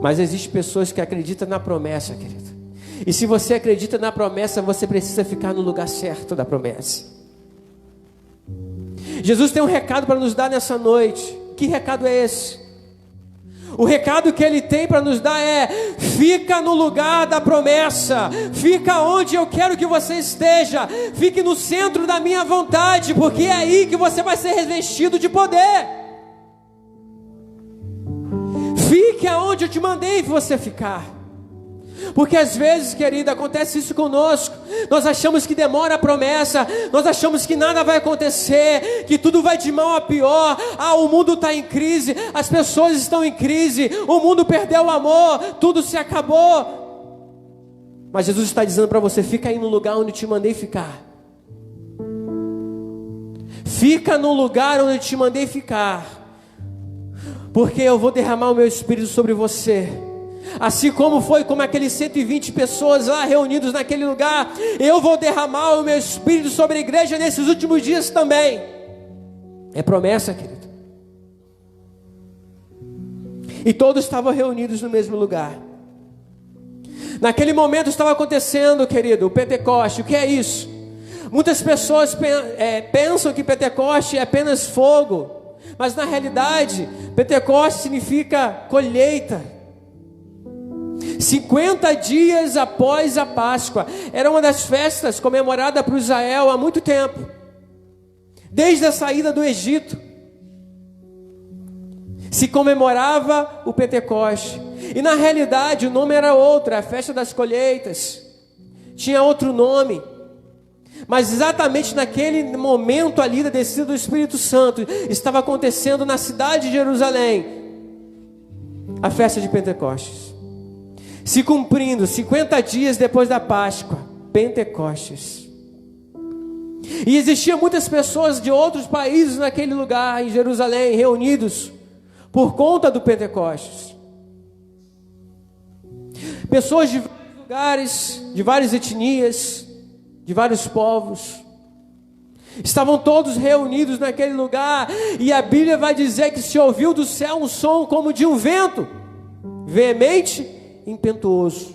Speaker 2: Mas existem pessoas que acreditam na promessa, querido. E se você acredita na promessa, você precisa ficar no lugar certo da promessa. Jesus tem um recado para nos dar nessa noite. Que recado é esse? O recado que Ele tem para nos dar é: fica no lugar da promessa, fica onde eu quero que você esteja, fique no centro da minha vontade, porque é aí que você vai ser revestido de poder. Fique aonde eu te mandei você ficar. Porque às vezes, querida, acontece isso conosco. Nós achamos que demora a promessa, nós achamos que nada vai acontecer, que tudo vai de mal a pior. O mundo está em crise, as pessoas estão em crise, o mundo perdeu o amor, tudo se acabou. Mas Jesus está dizendo para você: fica aí no lugar onde eu te mandei ficar. Fica no lugar onde eu te mandei ficar, porque eu vou derramar o meu Espírito sobre você. Assim como foi com aqueles 120 pessoas lá reunidos naquele lugar, eu vou derramar o meu Espírito sobre a igreja nesses últimos dias também. É promessa, querido. E todos estavam reunidos no mesmo lugar. Naquele momento estava acontecendo, querido, o Pentecoste. O que é isso? Muitas pessoas pensam que Pentecoste é apenas fogo, mas na realidade Pentecoste significa colheita. 50 dias após a Páscoa, era uma das festas comemorada por Israel há muito tempo, desde a saída do Egito. Se comemorava o Pentecoste, e na realidade o nome era outro, a festa das colheitas, tinha outro nome. Mas exatamente naquele momento ali da descida do Espírito Santo, estava acontecendo na cidade de Jerusalém a festa de Pentecostes, se cumprindo 50 dias depois da Páscoa, Pentecostes. E existiam muitas pessoas de outros países naquele lugar, em Jerusalém, reunidos por conta do Pentecostes. Pessoas de vários lugares, de várias etnias, de vários povos, estavam todos reunidos naquele lugar. E a Bíblia vai dizer que se ouviu do céu um som como de um vento veemente, impetuoso.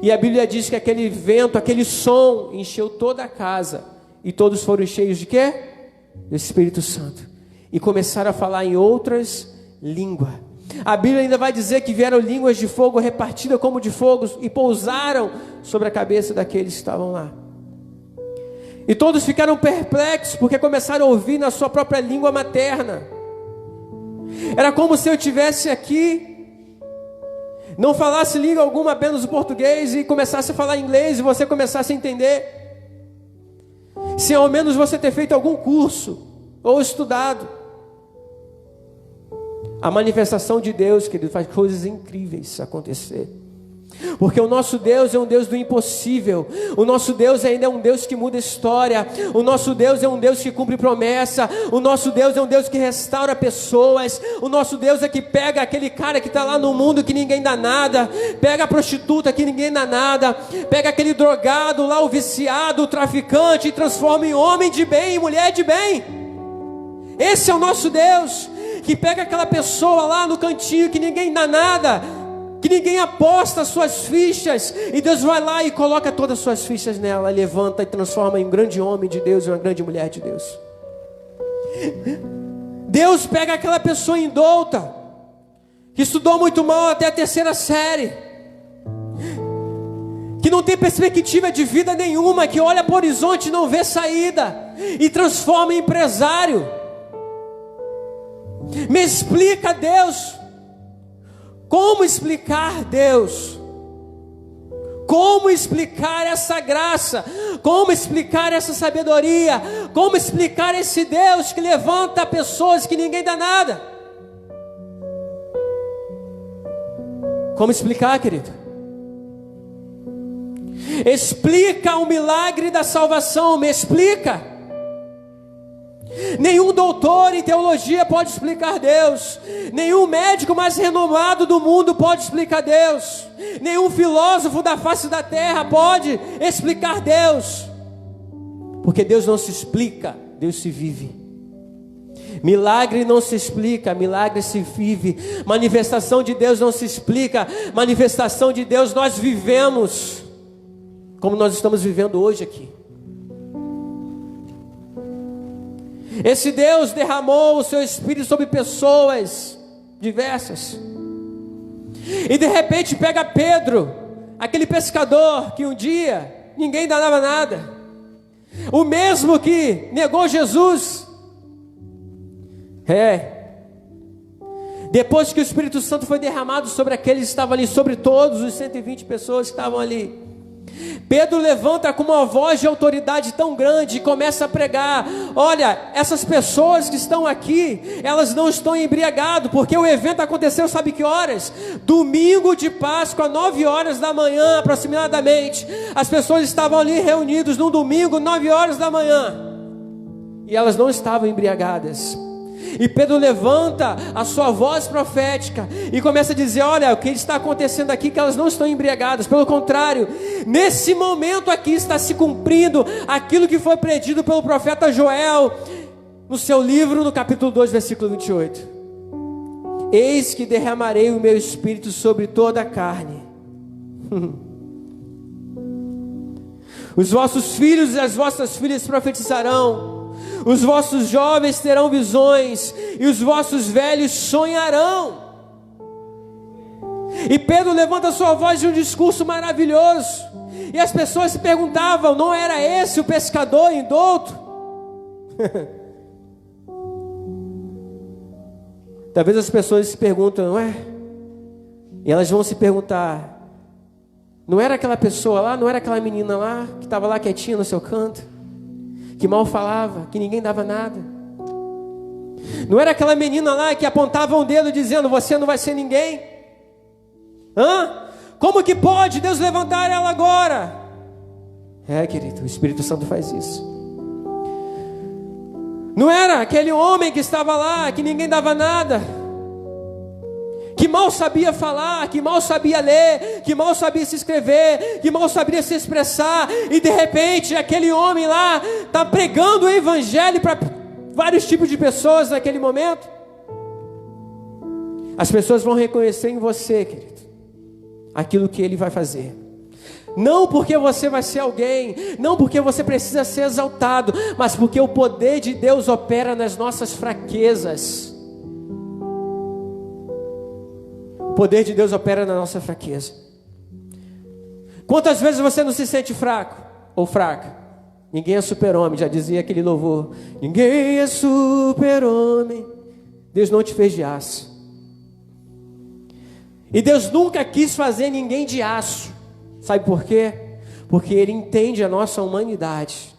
Speaker 2: E a Bíblia diz que aquele vento, aquele som encheu toda a casa, e todos foram cheios de quê? Do Espírito Santo, e começaram a falar em outras línguas. A Bíblia ainda vai dizer que vieram línguas de fogo repartidas como de fogo e pousaram sobre a cabeça daqueles que estavam lá. E todos ficaram perplexos, porque começaram a ouvir na sua própria língua materna. Era como se eu estivesse aqui, não falasse língua alguma, apenas o português, e começasse a falar inglês, e você começasse a entender, sem ao menos você ter feito algum curso, ou estudado. A manifestação de Deus, querido, faz coisas incríveis acontecer. Porque o nosso Deus é um Deus do impossível. O nosso Deus ainda é um Deus que muda história. O nosso Deus é um Deus que cumpre promessa. O nosso Deus é um Deus que restaura pessoas. O nosso Deus é que pega aquele cara que está lá no mundo que ninguém dá nada, pega a prostituta que ninguém dá nada, pega aquele drogado lá, o viciado, o traficante, e transforma em homem de bem, em mulher de bem. Esse é o nosso Deus, que pega aquela pessoa lá no cantinho que ninguém dá nada, que ninguém aposta as suas fichas, e Deus vai lá e coloca todas as suas fichas nela, levanta e transforma em um grande homem de Deus e uma grande mulher de Deus. Deus pega aquela pessoa indouta, que estudou muito mal até a 3ª série, que não tem perspectiva de vida nenhuma, que olha para o horizonte e não vê saída, e transforma em empresário. Me explica, Deus. Como explicar Deus? Como explicar essa graça? Como explicar essa sabedoria? Como explicar esse Deus que levanta pessoas que ninguém dá nada? Como explicar, querido? Explica o milagre da salvação, me explica. Nenhum doutor em teologia pode explicar Deus. Nenhum médico mais renomado do mundo pode explicar Deus. Nenhum filósofo da face da terra pode explicar Deus. Porque Deus não se explica, Deus se vive. Milagre não se explica, milagre se vive. Manifestação de Deus não se explica, manifestação de Deus nós vivemos. Como nós estamos vivendo hoje aqui. Esse Deus derramou o seu Espírito sobre pessoas diversas. E de repente pega Pedro, aquele pescador que um dia ninguém dava nada, o mesmo que negou Jesus. Depois que o Espírito Santo foi derramado sobre aqueles que estavam ali, sobre todos os 120 pessoas que estavam ali, Pedro levanta com uma voz de autoridade tão grande e começa a pregar: olha, essas pessoas que estão aqui, elas não estão embriagadas, porque o evento aconteceu, sabe que horas? Domingo de Páscoa, 9 horas da manhã aproximadamente. As pessoas estavam ali reunidas num domingo, 9 horas da manhã, e elas não estavam embriagadas. E Pedro levanta a sua voz profética e começa a dizer: olha, o que está acontecendo aqui, que elas não estão embriagadas. Pelo contrário, nesse momento aqui está se cumprindo aquilo que foi predito pelo profeta Joel no seu livro, no capítulo 2, versículo 28. Eis que derramarei o meu espírito sobre toda a carne. Os vossos filhos e as vossas filhas profetizarão. Os vossos jovens terão visões, e os vossos velhos sonharão. E Pedro levanta sua voz de um discurso maravilhoso, e as pessoas se perguntavam: não era esse o pescador indouto? Talvez as pessoas se perguntam, não é? E elas vão se perguntar: não era aquela pessoa lá, não era aquela menina lá, que estava lá quietinha no seu canto, que mal falava, que ninguém dava nada? Não era aquela menina lá que apontava um dedo dizendo: você não vai ser ninguém? Como que pode Deus levantar ela agora? Querido, o Espírito Santo faz isso. Não era aquele homem que estava lá, que ninguém dava nada, que mal sabia falar, que mal sabia ler, que mal sabia se escrever, que mal sabia se expressar, e de repente aquele homem lá está pregando o evangelho para vários tipos de pessoas naquele momento. As pessoas vão reconhecer em você, querido, aquilo que ele vai fazer. Não porque você vai ser alguém, não porque você precisa ser exaltado, mas porque o poder de Deus opera nas nossas fraquezas. O poder de Deus opera na nossa fraqueza. Quantas vezes você não se sente fraco ou fraca? Ninguém é super-homem, já dizia aquele louvor. Ninguém é super-homem. Deus não te fez de aço. E Deus nunca quis fazer ninguém de aço. Sabe por quê? Porque Ele entende a nossa humanidade.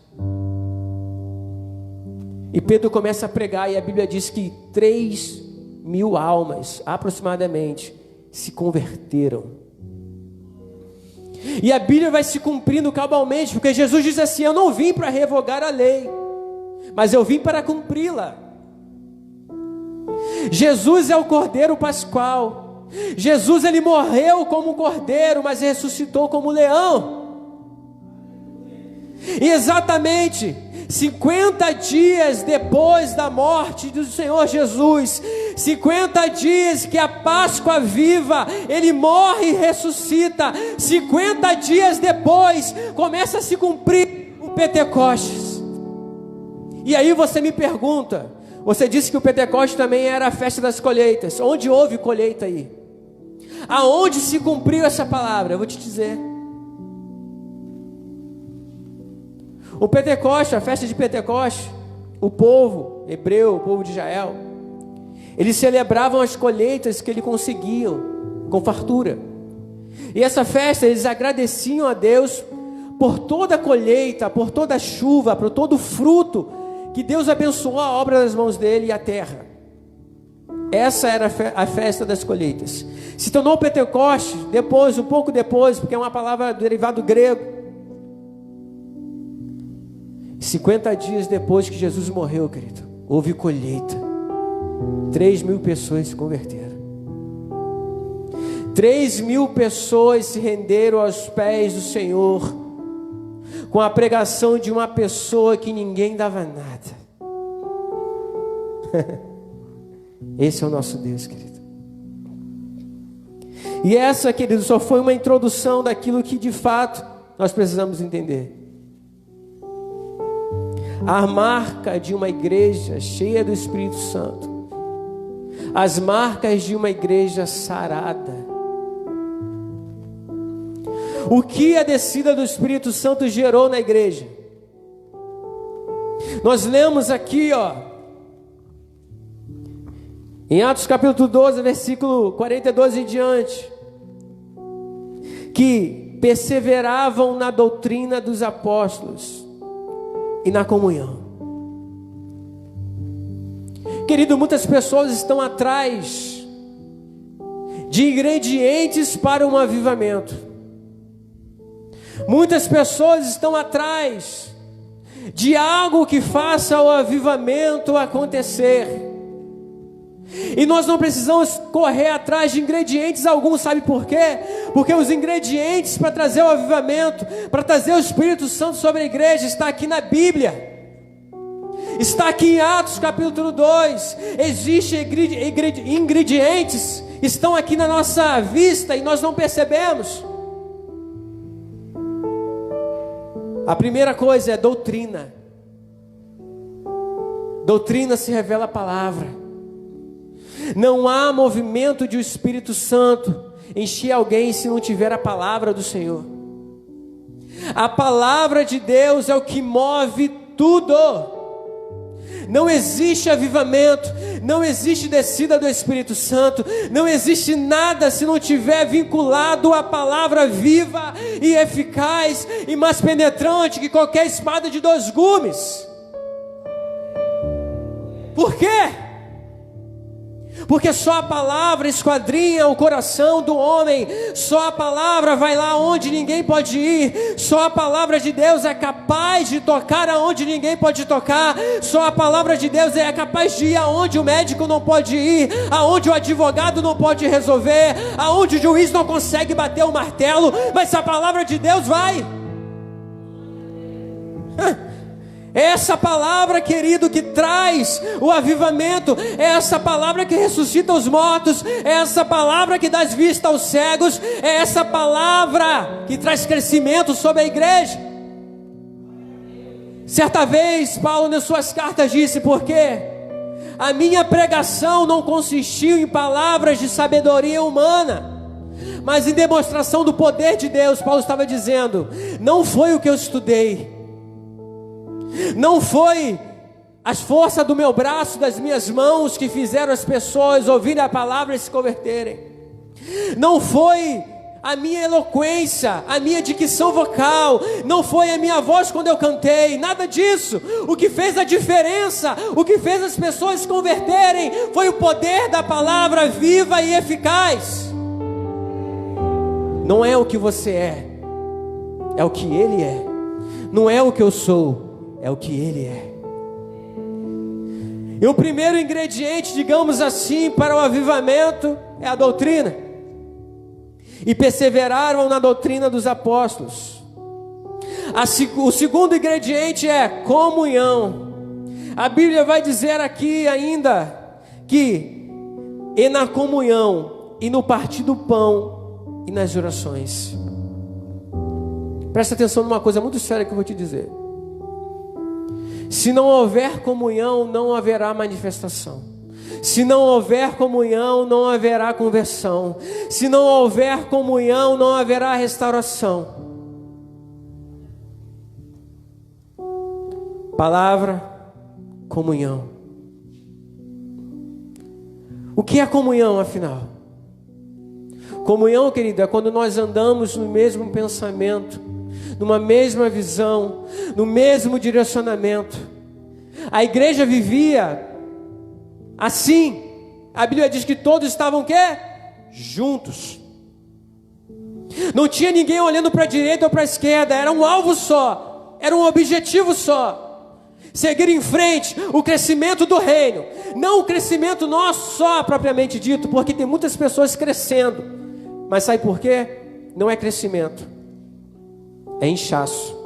Speaker 2: E Pedro começa a pregar, e a Bíblia diz que 3.000 almas, aproximadamente, se converteram. E a Bíblia vai se cumprindo cabalmente, porque Jesus diz assim: eu não vim para revogar a lei, mas eu vim para cumpri-la. Jesus é o Cordeiro Pascual. Jesus, ele morreu como um cordeiro, mas ressuscitou como um leão. E exatamente 50 dias depois da morte do Senhor Jesus, 50 dias que a Páscoa viva, Ele morre e ressuscita. 50 dias depois começa a se cumprir o Pentecostes. E aí você me pergunta, você disse que o Pentecostes também era a festa das colheitas. Onde houve colheita aí? Aonde se cumpriu essa palavra? Eu vou te dizer. O Pentecostes, a festa de Pentecostes, o povo hebreu, o povo de Israel, Eles celebravam as colheitas que eles conseguiam com fartura. E essa festa eles agradeciam a Deus por toda a colheita, por toda a chuva, por todo o fruto que Deus abençoou a obra das mãos dele e a terra. Essa era a festa das colheitas. Se tornou Pentecostes depois, um pouco depois, porque é uma palavra derivada do grego. 50 dias depois que Jesus morreu, querido, houve colheita. 3.000 pessoas se converteram. 3.000 pessoas se renderam aos pés do Senhor, com a pregação de uma pessoa que ninguém dava nada. Esse é o nosso Deus, querido. E essa, querido, só foi uma introdução daquilo que de fato nós precisamos entender. A marca de uma igreja cheia do Espírito Santo, as marcas de uma igreja sarada. O que a descida do Espírito Santo gerou na igreja? Nós lemos aqui, em Atos capítulo 12, versículo 42 em diante, que perseveravam na doutrina dos apóstolos e na comunhão. Querido, muitas pessoas estão atrás de ingredientes para um avivamento. Muitas pessoas estão atrás de algo que faça o avivamento acontecer. E nós não precisamos correr atrás de ingredientes alguns, sabe por quê? Porque os ingredientes para trazer o avivamento, para trazer o Espírito Santo sobre a igreja, está aqui na Bíblia. Está aqui em Atos capítulo 2. Existem ingredientes, estão aqui na nossa vista e nós não percebemos. A primeira coisa é doutrina. Doutrina se revela a palavra. Não há movimento de o Espírito Santo encher alguém se não tiver a palavra do Senhor. A palavra de Deus é o que move tudo. Não existe avivamento, não existe descida do Espírito Santo, não existe nada se não tiver vinculado à palavra viva e eficaz e mais penetrante que qualquer espada de 2 gumes. Por quê? Porque só a palavra esquadrinha o coração do homem, só a palavra vai lá onde ninguém pode ir, só a palavra de Deus é capaz de tocar aonde ninguém pode tocar, só a palavra de Deus é capaz de ir aonde o médico não pode ir, aonde o advogado não pode resolver, aonde o juiz não consegue bater o martelo, mas a palavra de Deus vai. Essa palavra, querido, que traz o avivamento, é essa palavra que ressuscita os mortos, é essa palavra que dá vista aos cegos, é essa palavra que traz crescimento sobre a igreja. Certa vez, Paulo nas suas cartas disse, porque a minha pregação não consistiu em palavras de sabedoria humana, mas em demonstração do poder de Deus. Paulo estava dizendo, não foi o que eu estudei, não foi as forças do meu braço, das minhas mãos que fizeram as pessoas ouvirem a palavra e se converterem. Não foi a minha eloquência, a minha dicção vocal, não foi a minha voz quando eu cantei, nada disso. O que fez a diferença, o que fez as pessoas se converterem, foi o poder da palavra viva e eficaz. Não é o que você é o que Ele é. Não é o que eu sou, é o que Ele é. E o primeiro ingrediente, digamos assim, para o avivamento é a doutrina. E perseveraram na doutrina dos apóstolos. O segundo ingrediente é comunhão. A Bíblia vai dizer aqui ainda que e na comunhão, e no partir do pão, e nas orações. Presta atenção numa coisa muito séria que eu vou te dizer. Se não houver comunhão, não haverá manifestação. Se não houver comunhão, não haverá conversão. Se não houver comunhão, não haverá restauração. Palavra, comunhão. O que é comunhão, afinal? Comunhão, querido, é quando nós andamos no mesmo pensamento, numa mesma visão, no mesmo direcionamento. A igreja vivia assim. A Bíblia diz que todos estavam o quê? Juntos. Não tinha ninguém olhando para a direita ou para a esquerda, era um alvo só, era um objetivo só. Seguir em frente, o crescimento do reino, não o crescimento nosso só propriamente dito, porque tem muitas pessoas crescendo, mas sabe por quê? Não é crescimento, é inchaço.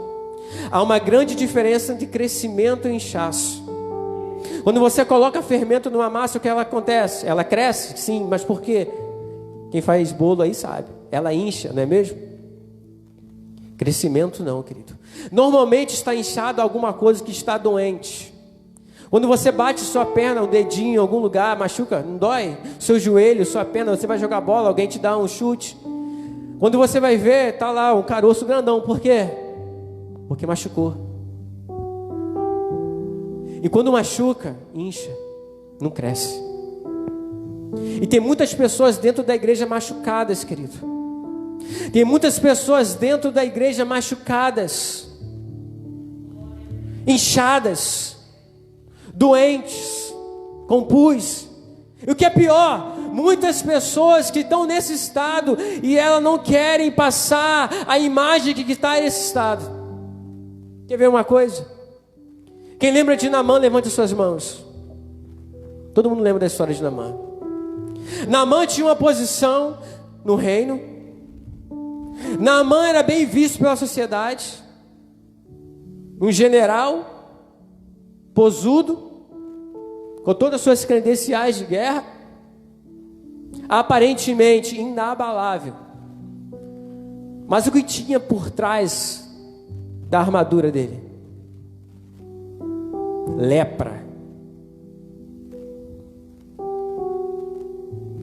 Speaker 2: Há uma grande diferença entre crescimento e inchaço. Quando você coloca fermento numa massa, o que ela acontece? Ela cresce, sim, mas por quê? Quem faz bolo aí sabe, ela incha, não é mesmo? Crescimento não, querido. Normalmente está inchado alguma coisa que está doente. Quando você bate sua perna, o dedinho em algum lugar, machuca, não dói? Seu joelho, sua perna, você vai jogar bola, alguém te dá um chute. Quando você vai ver, está lá um caroço grandão. Por quê? Porque machucou. E quando machuca, incha, não cresce. E tem muitas pessoas dentro da igreja machucadas, querido. Tem muitas pessoas dentro da igreja machucadas, inchadas, doentes, com pus. E o que é pior, muitas pessoas que estão nesse estado e elas não querem passar a imagem que está nesse estado. Quer ver uma coisa? Quem lembra de Naamã, levante suas mãos. Todo mundo lembra da história de Naamã. Naamã tinha uma posição no reino. Naamã era bem visto pela sociedade, um general, posudo, com todas as suas credenciais de guerra, aparentemente inabalável. Mas o que tinha por trás da armadura dele? Lepra.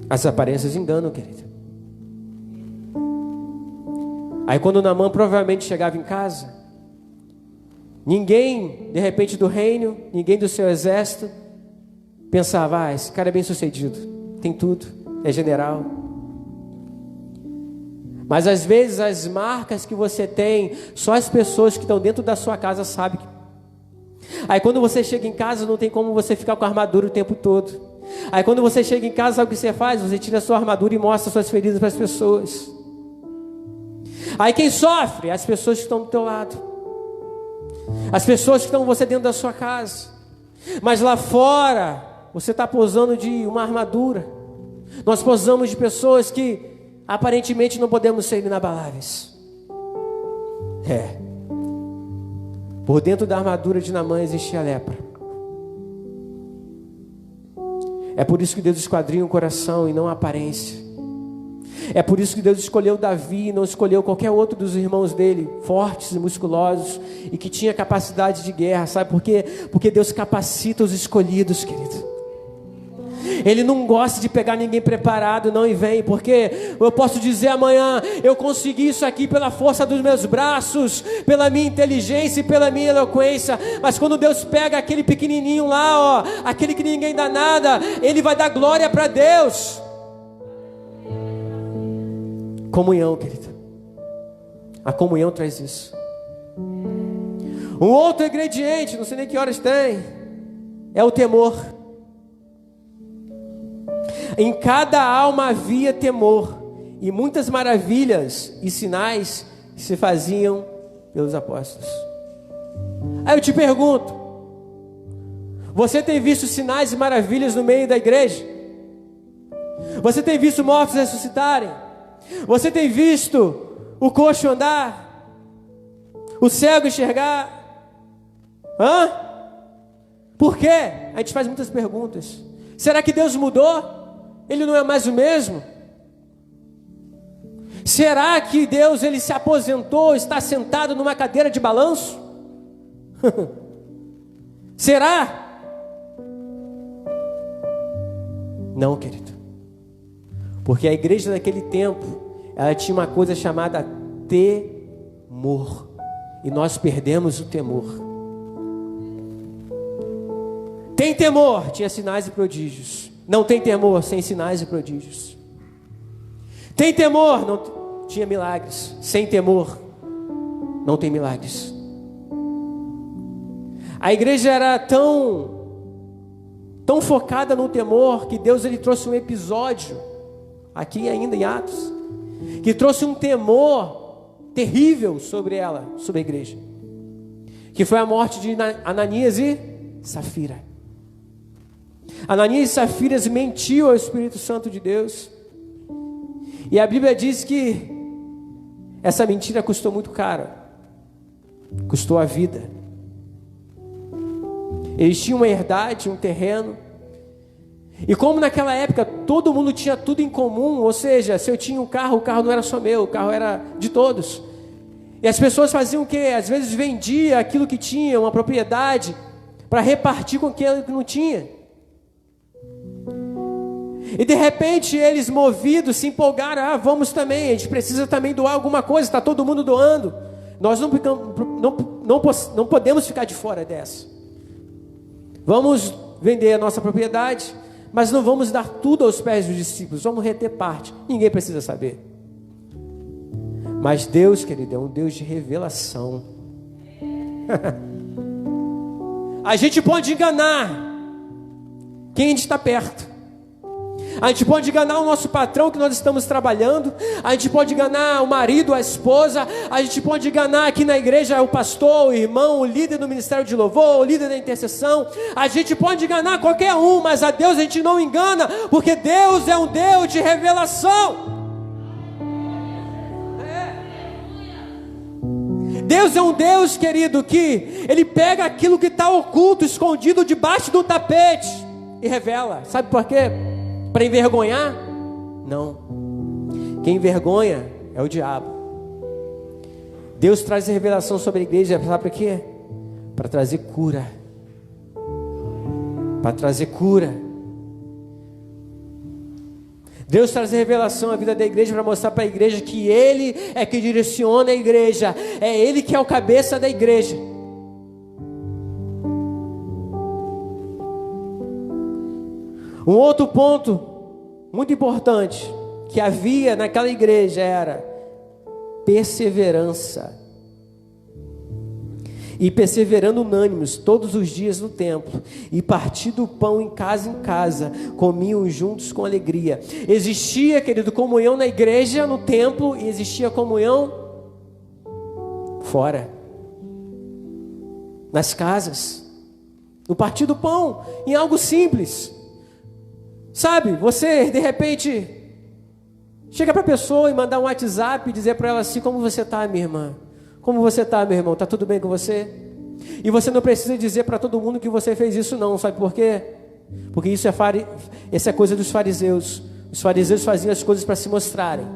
Speaker 2: As aparências enganam, querido. Aí quando Naamã provavelmente chegava em casa, ninguém, de repente do reino, ninguém do seu exército, pensava, esse cara é bem sucedido, tem tudo, é general. Mas às vezes as marcas que você tem, só as pessoas que estão dentro da sua casa sabem. Aí quando você chega em casa, não tem como você ficar com a armadura o tempo todo. Aí quando você chega em casa, sabe o que você faz? Você tira a sua armadura e mostra suas feridas para as pessoas. Aí quem sofre? As pessoas que estão do teu lado, as pessoas que estão com você dentro da sua casa. Mas lá fora você está posando de uma armadura. Nós posamos de pessoas que aparentemente não podemos ser inabaláveis. Por dentro da armadura de Naamã existia a lepra. É por isso que Deus esquadrinha o coração e não a aparência. É por isso que Deus escolheu Davi e não escolheu qualquer outro dos irmãos dele, fortes e musculosos, e que tinha capacidade de guerra. Sabe por quê? Porque Deus capacita os escolhidos, querido. Ele não gosta de pegar ninguém preparado, não, e vem, porque eu posso dizer amanhã, eu consegui isso aqui pela força dos meus braços, pela minha inteligência e pela minha eloquência. Mas quando Deus pega aquele pequenininho lá, aquele que ninguém dá nada, Ele vai dar glória para Deus. Comunhão, querido. A comunhão traz isso. Um outro ingrediente, não sei nem que horas tem, é o temor. Em cada alma havia temor, e muitas maravilhas e sinais se faziam pelos apóstolos. Aí eu te pergunto, você tem visto sinais e maravilhas no meio da igreja? Você tem visto mortos ressuscitarem? Você tem visto o coxo andar? O cego enxergar? Por quê? A gente faz muitas perguntas. Será que Deus mudou? Ele não é mais o mesmo? Será que Deus ele se aposentou, está sentado numa cadeira de balanço? Será? Não, querido. Porque a igreja daquele tempo, ela tinha uma coisa chamada temor. E nós perdemos o temor. Tem temor, tinha sinais e prodígios. Não tem temor sem sinais e prodígios. Tem temor, não tinha milagres. Sem temor, não tem milagres. A igreja era tão focada no temor que Deus ele trouxe um episódio aqui ainda em Atos, que trouxe um temor terrível sobre ela, sobre a igreja, que foi a morte de Ananias e Safira. Ananias e Safira mentiu ao Espírito Santo de Deus, e a Bíblia diz que essa mentira custou muito caro, custou a vida. Eles tinham uma herdade, um terreno, e como naquela época todo mundo tinha tudo em comum, ou seja, se eu tinha um carro, o carro não era só meu, o carro era de todos. E as pessoas faziam o quê? Às vezes vendia aquilo que tinha, uma propriedade, para repartir com aquele que não tinha. E de repente eles, movidos, se empolgaram. Vamos também, a gente precisa também doar alguma coisa, está todo mundo doando. Nós não podemos ficar de fora dessa. Vamos vender a nossa propriedade, mas não vamos dar tudo aos pés dos discípulos, vamos reter parte, ninguém precisa saber. Mas Deus, querido, é um Deus de revelação. A gente pode enganar quem está perto. A gente pode enganar o nosso patrão que nós estamos trabalhando. A gente pode enganar o marido, a esposa. A gente pode enganar aqui na igreja o pastor, o irmão, o líder do ministério de louvor, o líder da intercessão. A gente pode enganar qualquer um, mas a Deus a gente não engana, porque Deus é um Deus de revelação. Deus é um Deus, querido, que Ele pega aquilo que está oculto, escondido debaixo do tapete e revela. Sabe por quê? Para envergonhar? Não. Quem envergonha é o diabo. Deus traz revelação sobre a igreja, sabe para quê? Para trazer cura. Para trazer cura. Deus traz revelação à vida da igreja para mostrar para a igreja que Ele é que direciona a igreja. É Ele que é o cabeça da igreja. Um outro ponto muito importante que havia naquela igreja era perseverança. E perseverando unânimes todos os dias no templo, e partindo o pão em casa, comiam juntos com alegria. Existia, querido, comunhão na igreja, no templo, e existia comunhão fora, nas casas, no partir do pão, em algo simples. Sabe, você de repente chega para a pessoa e mandar um WhatsApp e dizer para ela assim: como você está, minha irmã? Como você está, meu irmão? Está tudo bem com você? E você não precisa dizer para todo mundo que você fez isso não, sabe por quê? Porque isso é coisa dos fariseus. Os fariseus faziam as coisas para se mostrarem.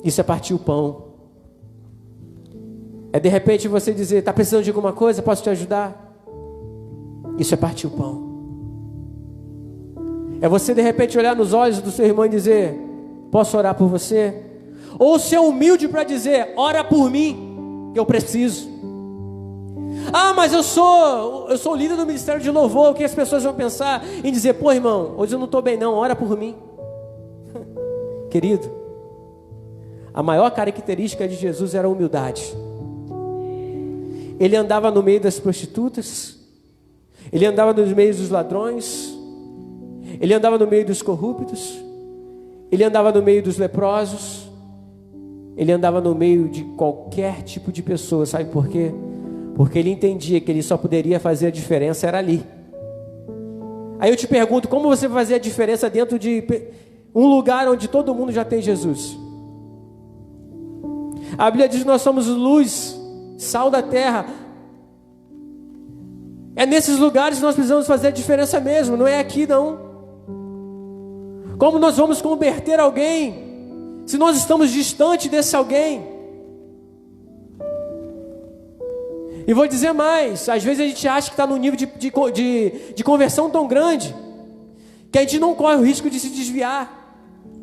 Speaker 2: Isso é partir o pão. É de repente você dizer: está precisando de alguma coisa? Posso te ajudar? Isso é partir o pão. É você de repente olhar nos olhos do seu irmão e dizer: posso orar por você? Ou ser humilde para dizer: ora por mim, que eu preciso. Mas eu sou o líder do ministério de louvor. O que as pessoas vão pensar em dizer: pô, irmão, hoje eu não estou bem não, ora por mim. Querido, a maior característica de Jesus era a humildade. Ele andava no meio das prostitutas, ele andava no meio dos ladrões, ele andava no meio dos corruptos, ele andava no meio dos leprosos, ele andava no meio de qualquer tipo de pessoa. Sabe por quê? Porque ele entendia que ele só poderia fazer a diferença era ali. Aí eu te pergunto: como você vai fazer a diferença dentro de um lugar onde todo mundo já tem Jesus? A Bíblia diz que nós somos luz, sal da terra. É nesses lugares que nós precisamos fazer a diferença mesmo, não é aqui não. Como nós vamos converter alguém se nós estamos distante desse alguém? E vou dizer mais: às vezes a gente acha que está num nível de conversão tão grande que a gente não corre o risco de se desviar.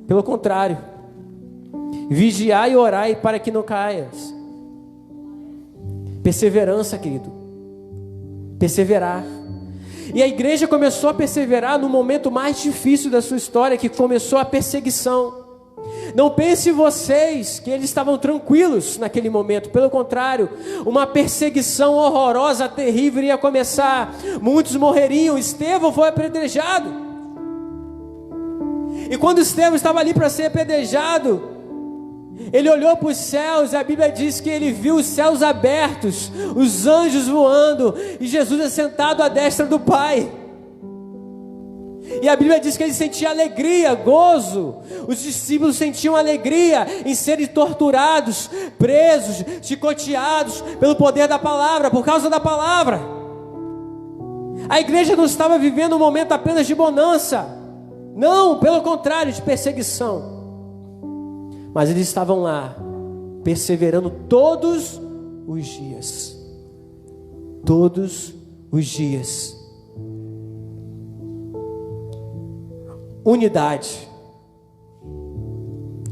Speaker 2: Pelo contrário, vigiai e orai para que não caias. Perseverança, querido. Perseverar. E a igreja começou a perseverar no momento mais difícil da sua história, que começou a perseguição. Não pense vocês que eles estavam tranquilos naquele momento. Pelo contrário, uma perseguição horrorosa, terrível ia começar. Muitos morreriam. Estevão foi apedrejado. E quando Estevão estava ali para ser apedrejado, ele olhou para os céus, e a Bíblia diz que ele viu os céus abertos, os anjos voando, e Jesus assentado à destra do Pai. E a Bíblia diz que ele sentia alegria, gozo. Os discípulos sentiam alegria em serem torturados, presos, chicoteados pelo poder da palavra, por causa da palavra. A igreja não estava vivendo um momento apenas de bonança, não, pelo contrário, de perseguição. Mas eles estavam lá, perseverando todos os dias. Todos os dias. Unidade.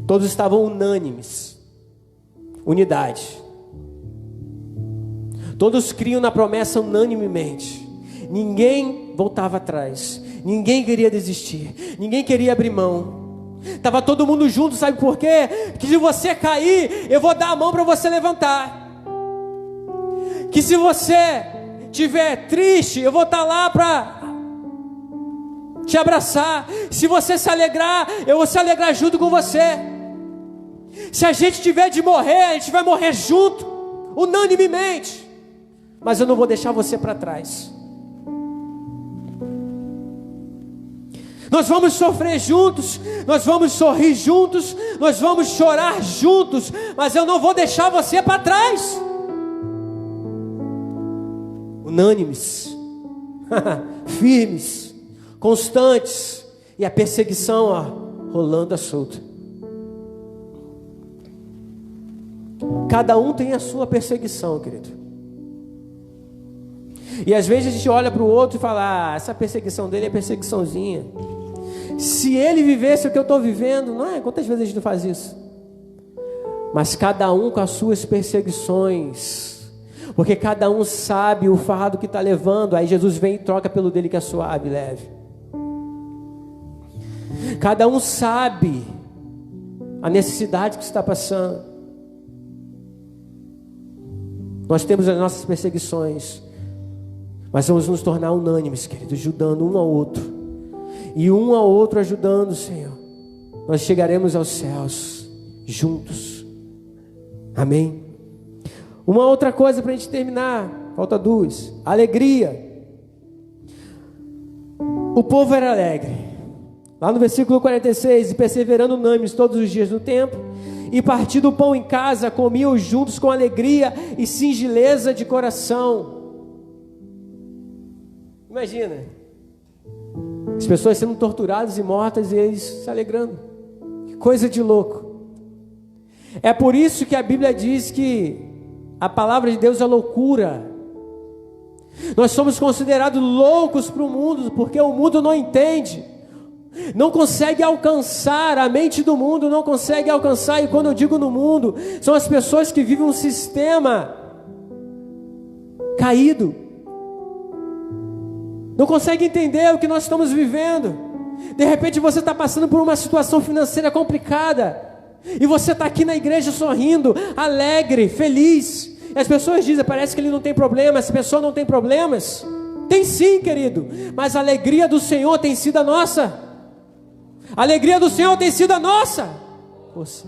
Speaker 2: Todos estavam unânimes. Unidade. Todos criam na promessa unanimemente. Ninguém voltava atrás. Ninguém queria desistir. Ninguém queria abrir mão. Estava todo mundo junto, sabe por quê? Que se você cair, eu vou dar a mão para você levantar. Que se você estiver triste, eu vou estar lá para te abraçar. Se você se alegrar, eu vou se alegrar junto com você. Se a gente tiver de morrer, a gente vai morrer junto, unanimemente. Mas eu não vou deixar você para trás. Nós vamos sofrer juntos, nós vamos sorrir juntos, nós vamos chorar juntos, mas eu não vou deixar você para trás. Unânimes, firmes, constantes, e a perseguição, rolando a solta. Cada um tem a sua perseguição, querido. E às vezes a gente olha para o outro e fala: essa perseguição dele é perseguiçãozinha. Se ele vivesse o que eu estou vivendo, não é? Quantas vezes a gente não faz isso? Mas cada um com as suas perseguições, porque cada um sabe o fardo que está levando. Aí Jesus vem e troca pelo dele que é suave e leve. Cada um sabe a necessidade que está passando. Nós temos as nossas perseguições, mas vamos nos tornar unânimes, queridos, ajudando um ao outro. E um ao outro ajudando, Senhor, nós chegaremos aos céus juntos. Amém? Uma outra coisa para a gente terminar, falta duas: alegria. O povo era alegre. Lá no versículo 46, e perseverando unânimes todos os dias no templo, e partindo o pão em casa, comiam juntos com alegria e singeleza de coração. Imagina, as pessoas sendo torturadas e mortas e eles se alegrando. Que coisa de louco. É por isso que a Bíblia diz que a palavra de Deus é loucura. Nós somos considerados loucos para o mundo, porque o mundo não entende, não consegue alcançar, a mente do mundo não consegue alcançar. E quando eu digo no mundo, são as pessoas que vivem um sistema caído, não consegue entender o que nós estamos vivendo. De repente você está passando por uma situação financeira complicada, e você está aqui na igreja sorrindo, alegre, feliz. E as pessoas dizem: parece que ele não tem problemas. Essa pessoa não tem problemas. Tem sim, querido, mas a alegria do Senhor tem sido a nossa. A alegria do Senhor tem sido a nossa. Poxa.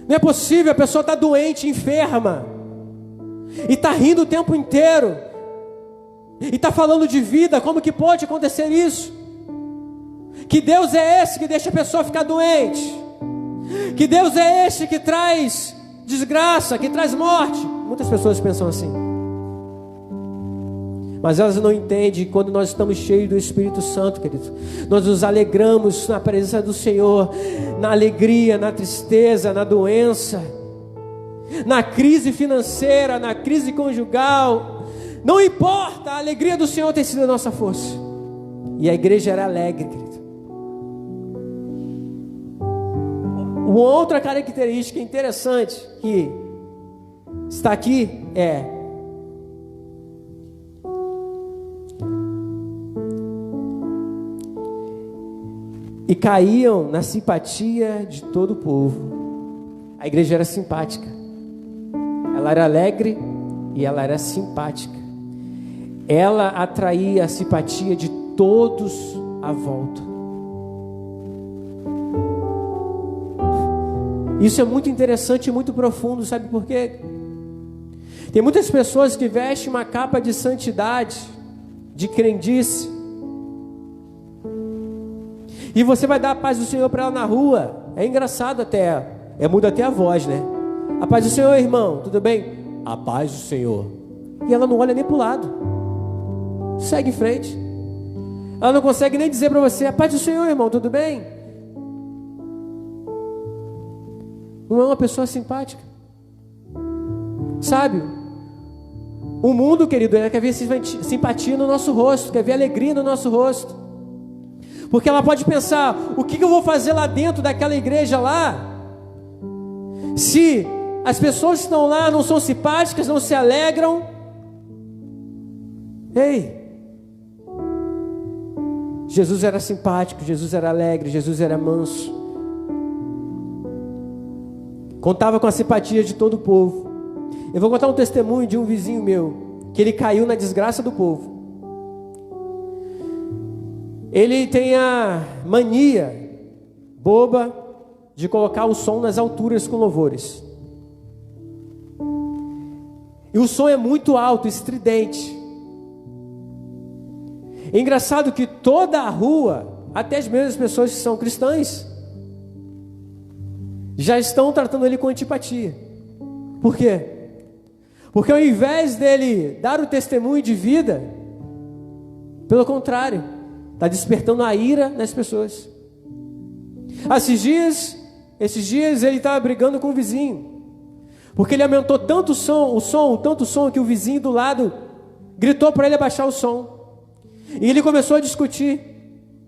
Speaker 2: Não é possível, a pessoa está doente, enferma, e está rindo o tempo inteiro, e está falando de vida. Como que pode acontecer isso? Que Deus é esse que deixa a pessoa ficar doente? Que Deus é esse que traz desgraça, que traz morte? Muitas pessoas pensam assim, mas elas não entendem que quando nós estamos cheios do Espírito Santo, querido, nós nos alegramos na presença do Senhor, na alegria, na tristeza, na doença, na crise financeira, na crise conjugal. Não importa, a alegria do Senhor tem sido a nossa força. E a igreja era alegre, querido. Uma outra característica interessante que está aqui é: e caíam na simpatia de todo o povo. A igreja era simpática, ela era alegre e ela era simpática. Ela atraía a simpatia de todos à volta. Isso é muito interessante e muito profundo, sabe por quê? Tem muitas pessoas que vestem uma capa de santidade, de crendice, e você vai dar a paz do Senhor para ela na rua. É engraçado até, muda até a voz, né? A paz do Senhor, irmão, tudo bem? A paz do Senhor. E ela não olha nem para o lado, segue em frente. Ela não consegue nem dizer para você: a paz do Senhor, irmão, tudo bem? Não é uma pessoa simpática, sabe? O mundo, querido, quer ver simpatia no nosso rosto, quer ver alegria no nosso rosto, porque ela pode pensar: o que eu vou fazer lá dentro daquela igreja lá, se as pessoas que estão lá não são simpáticas, não se alegram? Ei, Jesus era simpático, Jesus era alegre, Jesus era manso, contava com a simpatia de todo o povo. Eu vou contar um testemunho de um vizinho meu, que ele caiu na desgraça do povo. Ele tem a mania boba de colocar o som nas alturas com louvores. E o som é muito alto, estridente. É engraçado que toda a rua, até as mesmas pessoas que são cristãs, já estão tratando ele com antipatia. Por quê? Porque ao invés dele dar o testemunho de vida, pelo contrário, está despertando a ira nas pessoas. Esses dias ele estava brigando com o vizinho, porque ele aumentou tanto tanto som, que o vizinho do lado gritou para ele abaixar o som. E ele começou a discutir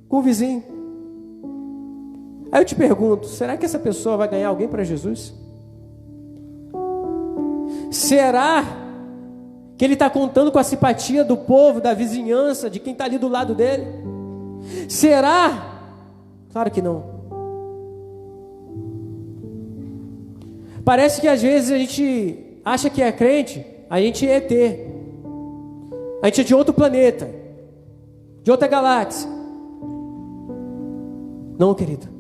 Speaker 2: com o vizinho. Aí eu te pergunto: será que essa pessoa vai ganhar alguém para Jesus? Será que ele está contando com a simpatia do povo, da vizinhança, de quem está ali do lado dele? Será? Claro que não. Parece que às vezes a gente acha que é crente, a gente é ET, a gente é de outro planeta, de outra galáxia. Não, querido.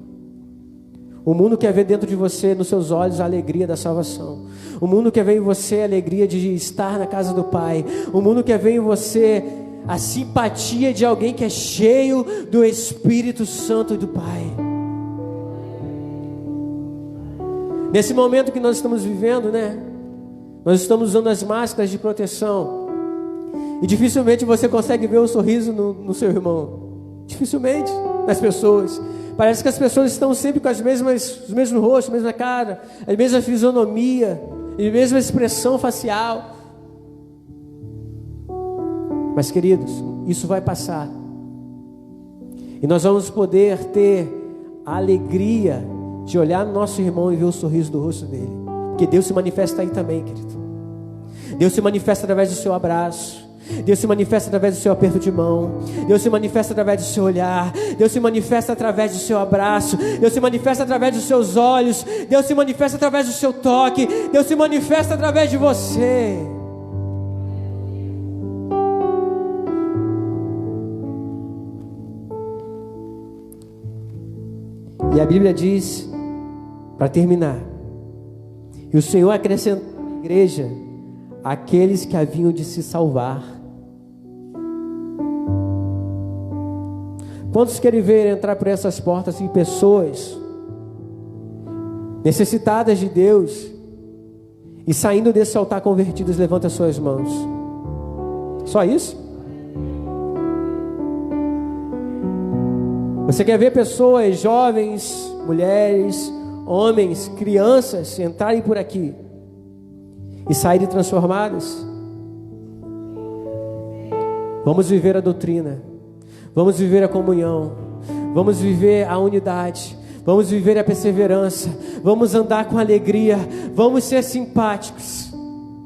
Speaker 2: O mundo quer ver dentro de você, nos seus olhos, a alegria da salvação. O mundo quer ver em você a alegria de estar na casa do Pai. O mundo quer ver em você a simpatia de alguém que é cheio do Espírito Santo do Pai. Nesse momento que nós estamos vivendo, né? Nós estamos usando as máscaras de proteção. E dificilmente você consegue ver o sorriso no seu irmão. Dificilmente, nas pessoas. Parece que as pessoas estão sempre com os mesmos rostos, a mesma cara, a mesma fisionomia, a mesma expressão facial. Mas, queridos, isso vai passar. E nós vamos poder ter a alegria de olhar no nosso irmão e ver o sorriso do rosto dele. Porque Deus se manifesta aí também, querido. Deus se manifesta através do seu abraço. Deus se manifesta através do seu aperto de mão. Deus se manifesta através do seu olhar. Deus se manifesta através do seu abraço. Deus se manifesta através dos seus olhos. Deus se manifesta através do seu toque. Deus se manifesta através de você. E a Bíblia diz, para terminar, e o Senhor acrescentou à igreja aqueles que haviam de se salvar. Quantos querem ver entrar por essas portas em pessoas necessitadas de Deus e saindo desse altar convertidos? Levanta as suas mãos. Só isso? Você quer ver pessoas, jovens, mulheres, homens, crianças entrarem por aqui e saírem transformadas? Vamos viver a doutrina, vamos viver a comunhão, vamos viver a unidade, vamos viver a perseverança, vamos andar com alegria, vamos ser simpáticos.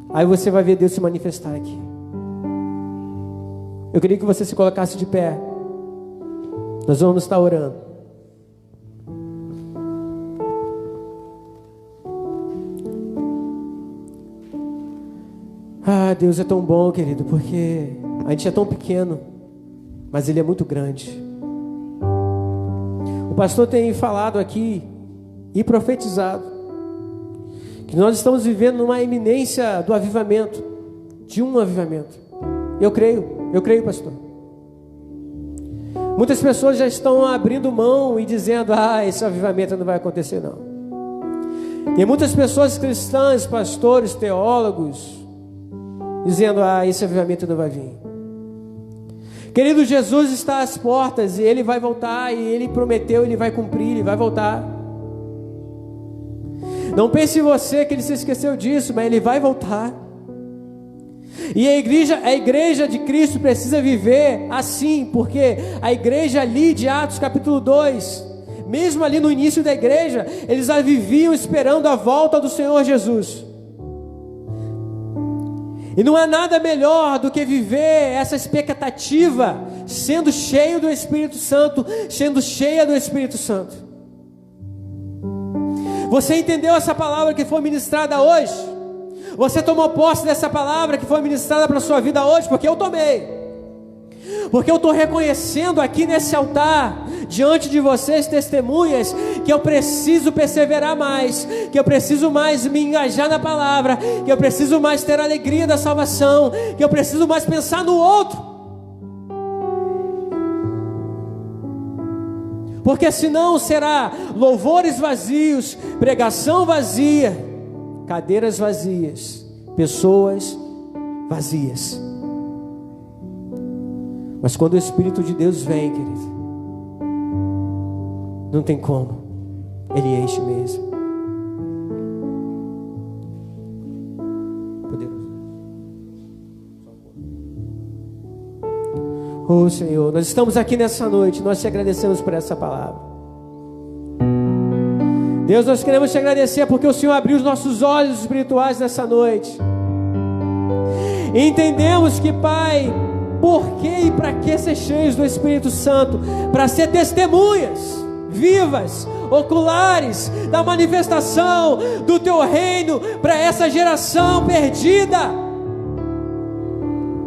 Speaker 2: Aí você vai ver Deus se manifestar aqui. Eu queria que você se colocasse de pé. Nós vamos estar orando. Ah, Deus é tão bom, querido, porque a gente é tão pequeno, mas Ele é muito grande. O pastor tem falado aqui e profetizado que nós estamos vivendo numa iminência do avivamento, de um avivamento. Eu creio, pastor. Muitas pessoas já estão abrindo mão e dizendo: esse avivamento não vai acontecer não. Tem muitas pessoas cristãs, pastores, teólogos, dizendo: esse avivamento não vai vir. Querido, Jesus está às portas e Ele vai voltar, e Ele prometeu, Ele vai cumprir, Ele vai voltar. Não pense você que Ele se esqueceu disso, mas Ele vai voltar. E a igreja de Cristo precisa viver assim, porque a igreja ali de Atos capítulo 2, mesmo ali no início da igreja, eles já viviam esperando a volta do Senhor Jesus. E não há nada melhor do que viver essa expectativa, sendo cheio do Espírito Santo, sendo cheia do Espírito Santo. Você entendeu essa palavra que foi ministrada hoje? Você tomou posse dessa palavra que foi ministrada para a sua vida hoje? Porque eu tomei. Porque eu estou reconhecendo aqui nesse altar, diante de vocês, testemunhas, que eu preciso perseverar mais, que eu preciso mais me engajar na palavra, que eu preciso mais ter a alegria da salvação, que eu preciso mais pensar no outro. Porque senão será louvores vazios, pregação vazia, cadeiras vazias, pessoas vazias. Mas quando o Espírito de Deus vem, querido, não tem como, Ele enche mesmo. Poderoso. Oh Senhor, nós estamos aqui nessa noite, nós te agradecemos por essa palavra. Deus, nós queremos te agradecer porque o Senhor abriu os nossos olhos espirituais nessa noite. E entendemos que, Pai, por que e para que ser cheios do Espírito Santo? Para ser testemunhas vivas, oculares da manifestação do Teu reino para essa geração perdida.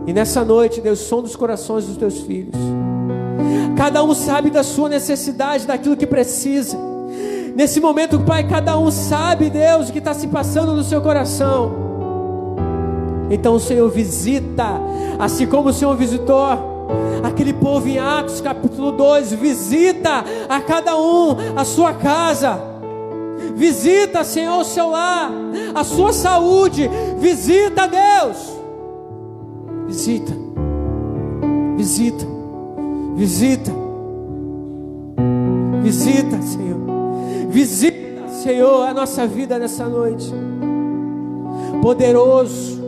Speaker 2: E nessa noite, Deus, sonda os corações dos Teus filhos. Cada um sabe da sua necessidade, daquilo que precisa. Nesse momento, Pai, cada um sabe, Deus, o que está se passando no seu coração. Então o Senhor visita, assim como o Senhor visitou aquele povo em Atos capítulo 2, visita a cada um a sua casa, visita, Senhor, o seu lar, a sua saúde, visita, Deus, visita, visita, visita, visita, Senhor, visita, Senhor, a nossa vida nessa noite, poderoso.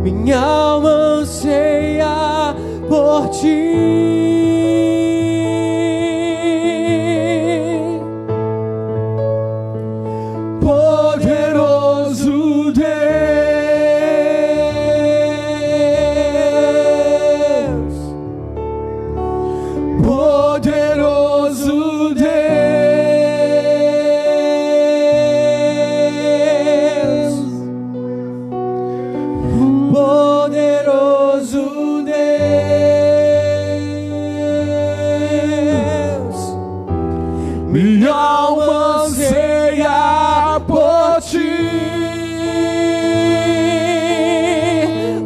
Speaker 2: Minha alma anseia por Ti, poderoso Deus, poderoso Deus. Poderoso Deus, minha alma anseia por Ti.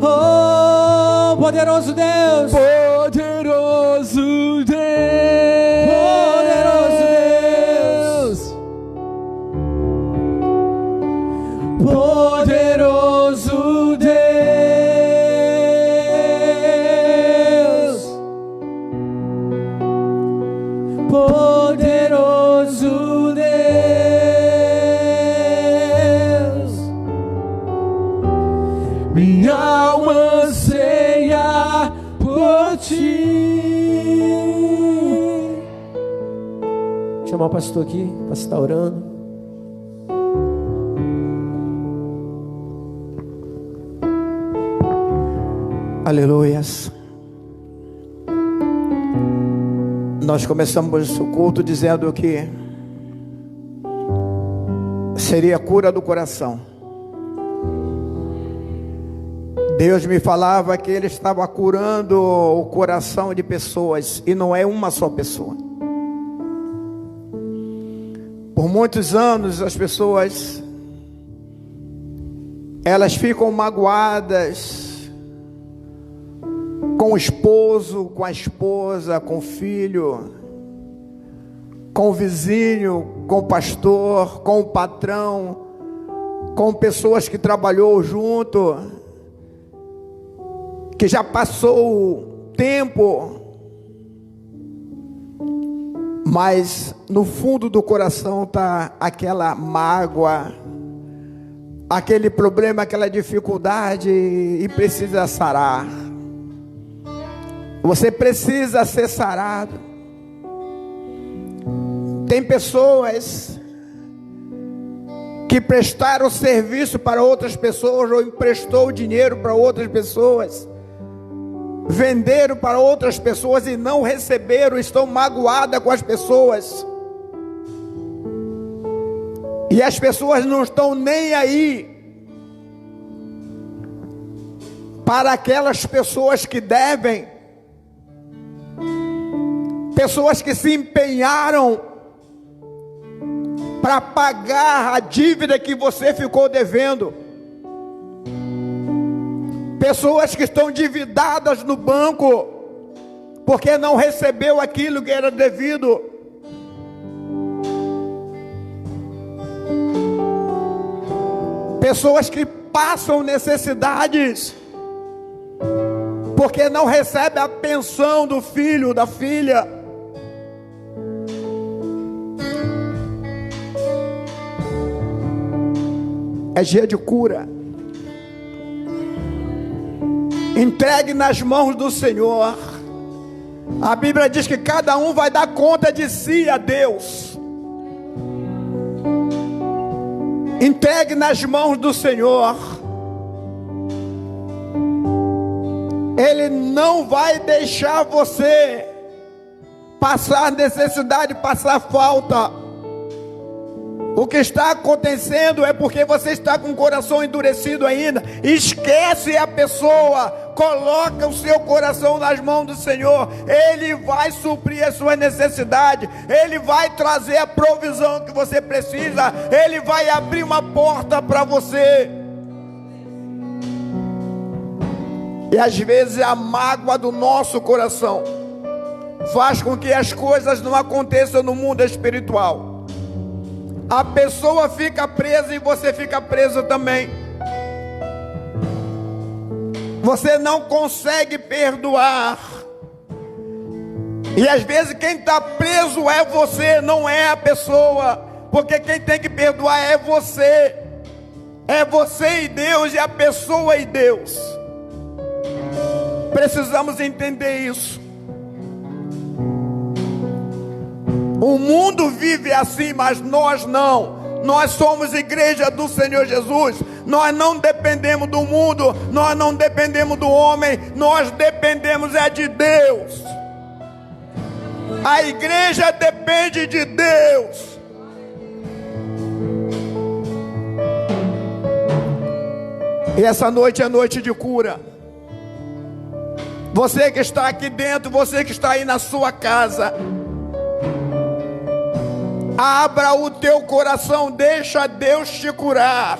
Speaker 2: Oh, poderoso Deus, poderoso Deus, poderoso Deus. Poderoso Deus, minha alma anseia por Ti. Vou chamar o pastor aqui para estar orando.
Speaker 1: Aleluias. Nós começamos o culto dizendo que seria a cura do coração. Deus me falava que Ele estava curando o coração de pessoas, e não é uma só pessoa. Por muitos anos as pessoas, elas ficam magoadas com o esposo, com a esposa, com o filho, com o vizinho, com o pastor, com o patrão, com pessoas que trabalhou junto, que já passou o tempo, mas no fundo do coração está aquela mágoa, aquele problema, aquela dificuldade, e precisa sarar. Você precisa ser sarado. Tem pessoas que prestaram serviço para outras pessoas, ou emprestou dinheiro para outras pessoas, venderam para outras pessoas e não receberam, estão magoadas com as pessoas. E as pessoas não estão nem aí para aquelas pessoas que devem, pessoas que se empenharam para pagar a dívida que você ficou devendo, pessoas que estão endividadas no banco porque não recebeu aquilo que era devido. Pessoas que passam necessidades porque não recebem a pensão do filho, da filha. É dia de cura. Entregue nas mãos do Senhor. A Bíblia diz que cada um vai dar conta de si a Deus. Entregue nas mãos do Senhor. Ele não vai deixar você passar necessidade, passar falta. O que está acontecendo é porque você está com o coração endurecido ainda. Esquece a pessoa, coloca o seu coração nas mãos do Senhor. Ele vai suprir a sua necessidade, Ele vai trazer a provisão que você precisa, Ele vai abrir uma porta para você. E às vezes a mágoa do nosso coração faz com que as coisas não aconteçam no mundo espiritual. A pessoa fica presa e você fica preso também. Você não consegue perdoar. E às vezes quem está preso é você, não é a pessoa. Porque quem tem que perdoar é você. É você e Deus, e a pessoa e Deus. Precisamos entender isso. O mundo vive assim, mas nós não. Nós somos igreja do Senhor Jesus. Nós não dependemos do mundo, nós não dependemos do homem, nós dependemos de Deus. A igreja depende de Deus. E essa noite é noite de cura. Você que está aqui dentro, você que está aí na sua casa, abra o teu coração, deixa Deus te curar.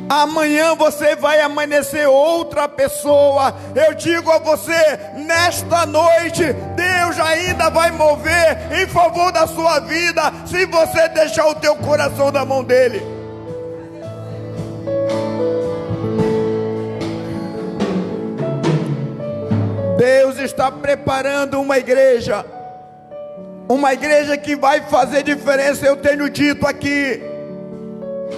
Speaker 1: Amanhã você vai amanhecer outra pessoa. Eu digo a você, nesta noite, Deus ainda vai mover em favor da sua vida, se você deixar o teu coração na mão dele. Deus está preparando uma igreja que vai fazer diferença. Eu tenho dito aqui,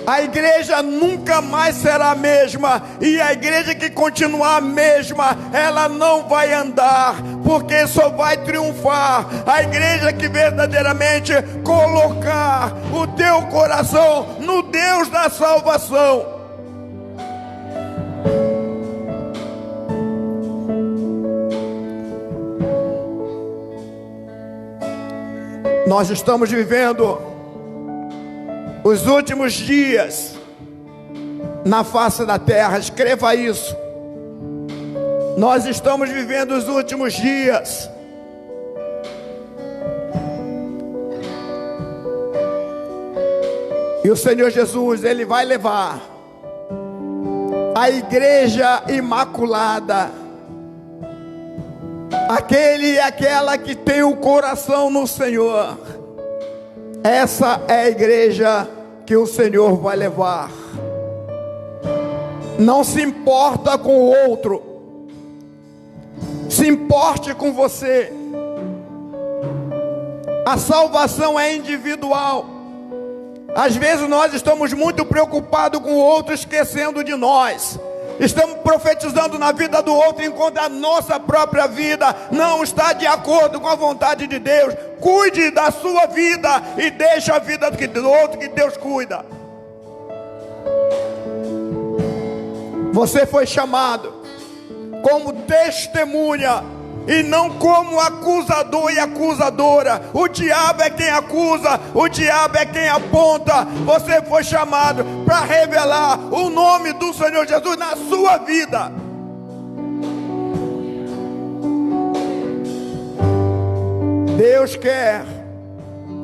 Speaker 1: a igreja nunca mais será a mesma, e a igreja que continuar a mesma, ela não vai andar, porque só vai triunfar a igreja que verdadeiramente colocar o teu coração no Deus da salvação. Nós estamos vivendo Os últimos dias na face da terra, escreva isso. Nós estamos vivendo os últimos dias. E o Senhor Jesus, Ele vai levar a igreja imaculada, aquele e aquela que tem o coração no Senhor. Essa é a igreja que o Senhor vai levar. Não se importa com o outro, se importe com você. A salvação é individual. Às vezes nós estamos muito preocupados com o outro, esquecendo de nós. Estamos profetizando na vida do outro, enquanto a nossa própria vida não está de acordo com a vontade de Deus. Cuide da sua vida e deixe a vida do outro que Deus cuida. Você foi chamado como testemunha e não como acusador e acusadora. O diabo é quem acusa, o diabo é quem aponta. Você foi chamado para revelar o nome do Senhor Jesus na sua vida. Deus quer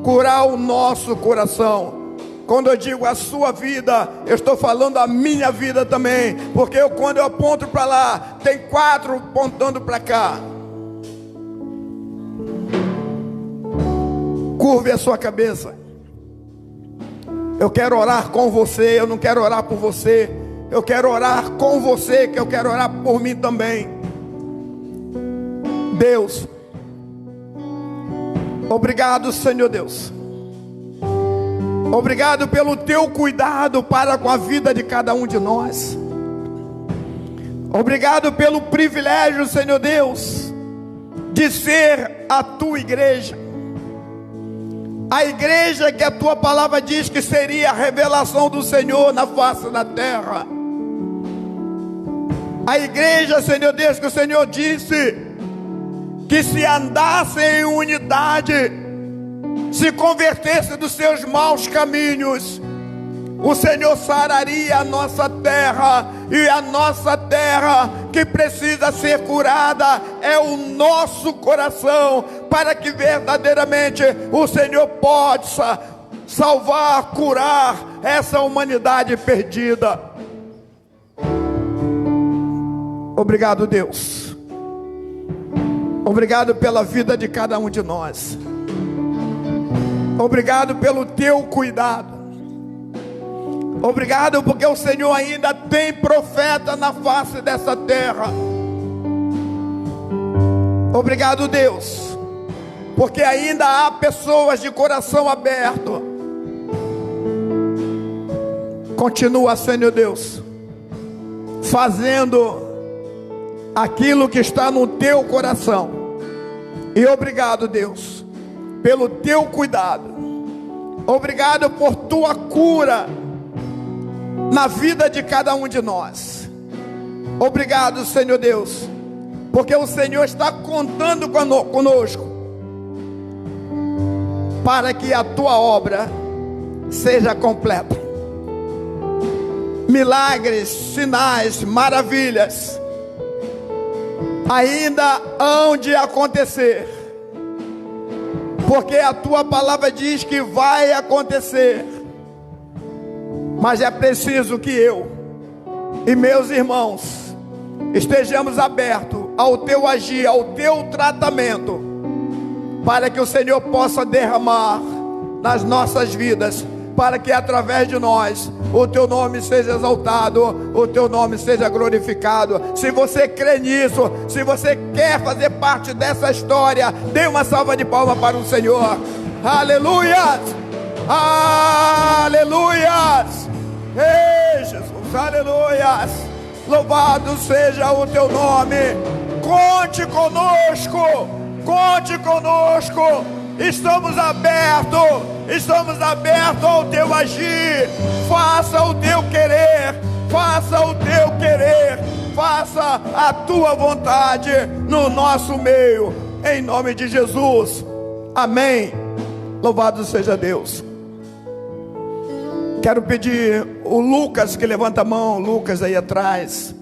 Speaker 1: curar o nosso coração. Quando eu digo a sua vida, eu estou falando a minha vida também, porque quando eu aponto para lá, tem 4 apontando para cá. Curve a sua cabeça. Eu quero orar com você. Eu não quero orar por você, eu quero orar com você, que eu quero orar por mim também. Deus, obrigado, Senhor Deus. Obrigado pelo teu cuidado para com a vida de cada um de nós. Obrigado pelo privilégio, Senhor Deus, de ser a tua igreja. A igreja que a tua palavra diz que seria a revelação do Senhor na face da terra. A igreja, Senhor Deus, que o Senhor disse que se andasse em unidade, se convertesse dos seus maus caminhos, o Senhor sararia a nossa terra. E a nossa terra que precisa ser curada é o nosso coração, para que verdadeiramente o Senhor possa salvar, curar essa humanidade perdida. Obrigado, Deus. Obrigado pela vida de cada um de nós. Obrigado pelo teu cuidado. Obrigado porque o Senhor ainda tem profeta na face dessa terra. Obrigado, Deus, porque ainda há pessoas de coração aberto. Continua, Senhor Deus, fazendo aquilo que está no teu coração. E obrigado, Deus, pelo teu cuidado. Obrigado por tua cura na vida de cada um de nós. Obrigado, Senhor Deus, porque o Senhor está contando conosco, para que a tua obra seja completa. Milagres, sinais, maravilhas ainda hão de acontecer, porque a tua palavra diz que vai acontecer. Mas é preciso que eu e meus irmãos estejamos abertos ao teu agir, ao teu tratamento, para que o Senhor possa derramar nas nossas vidas, para que através de nós o teu nome seja exaltado, o teu nome seja glorificado. Se você crê nisso, se você quer fazer parte dessa história, dê uma salva de palmas para o Senhor. Aleluia! Aleluias! Ei, Jesus, aleluias! Louvado seja o teu nome. Conte conosco, conte conosco. Estamos abertos ao teu agir. Faça o teu querer, faça o teu querer, faça a tua vontade no nosso meio, em nome de Jesus, amém. Louvado seja Deus. Quero pedir o Lucas que levanta a mão. Lucas aí atrás.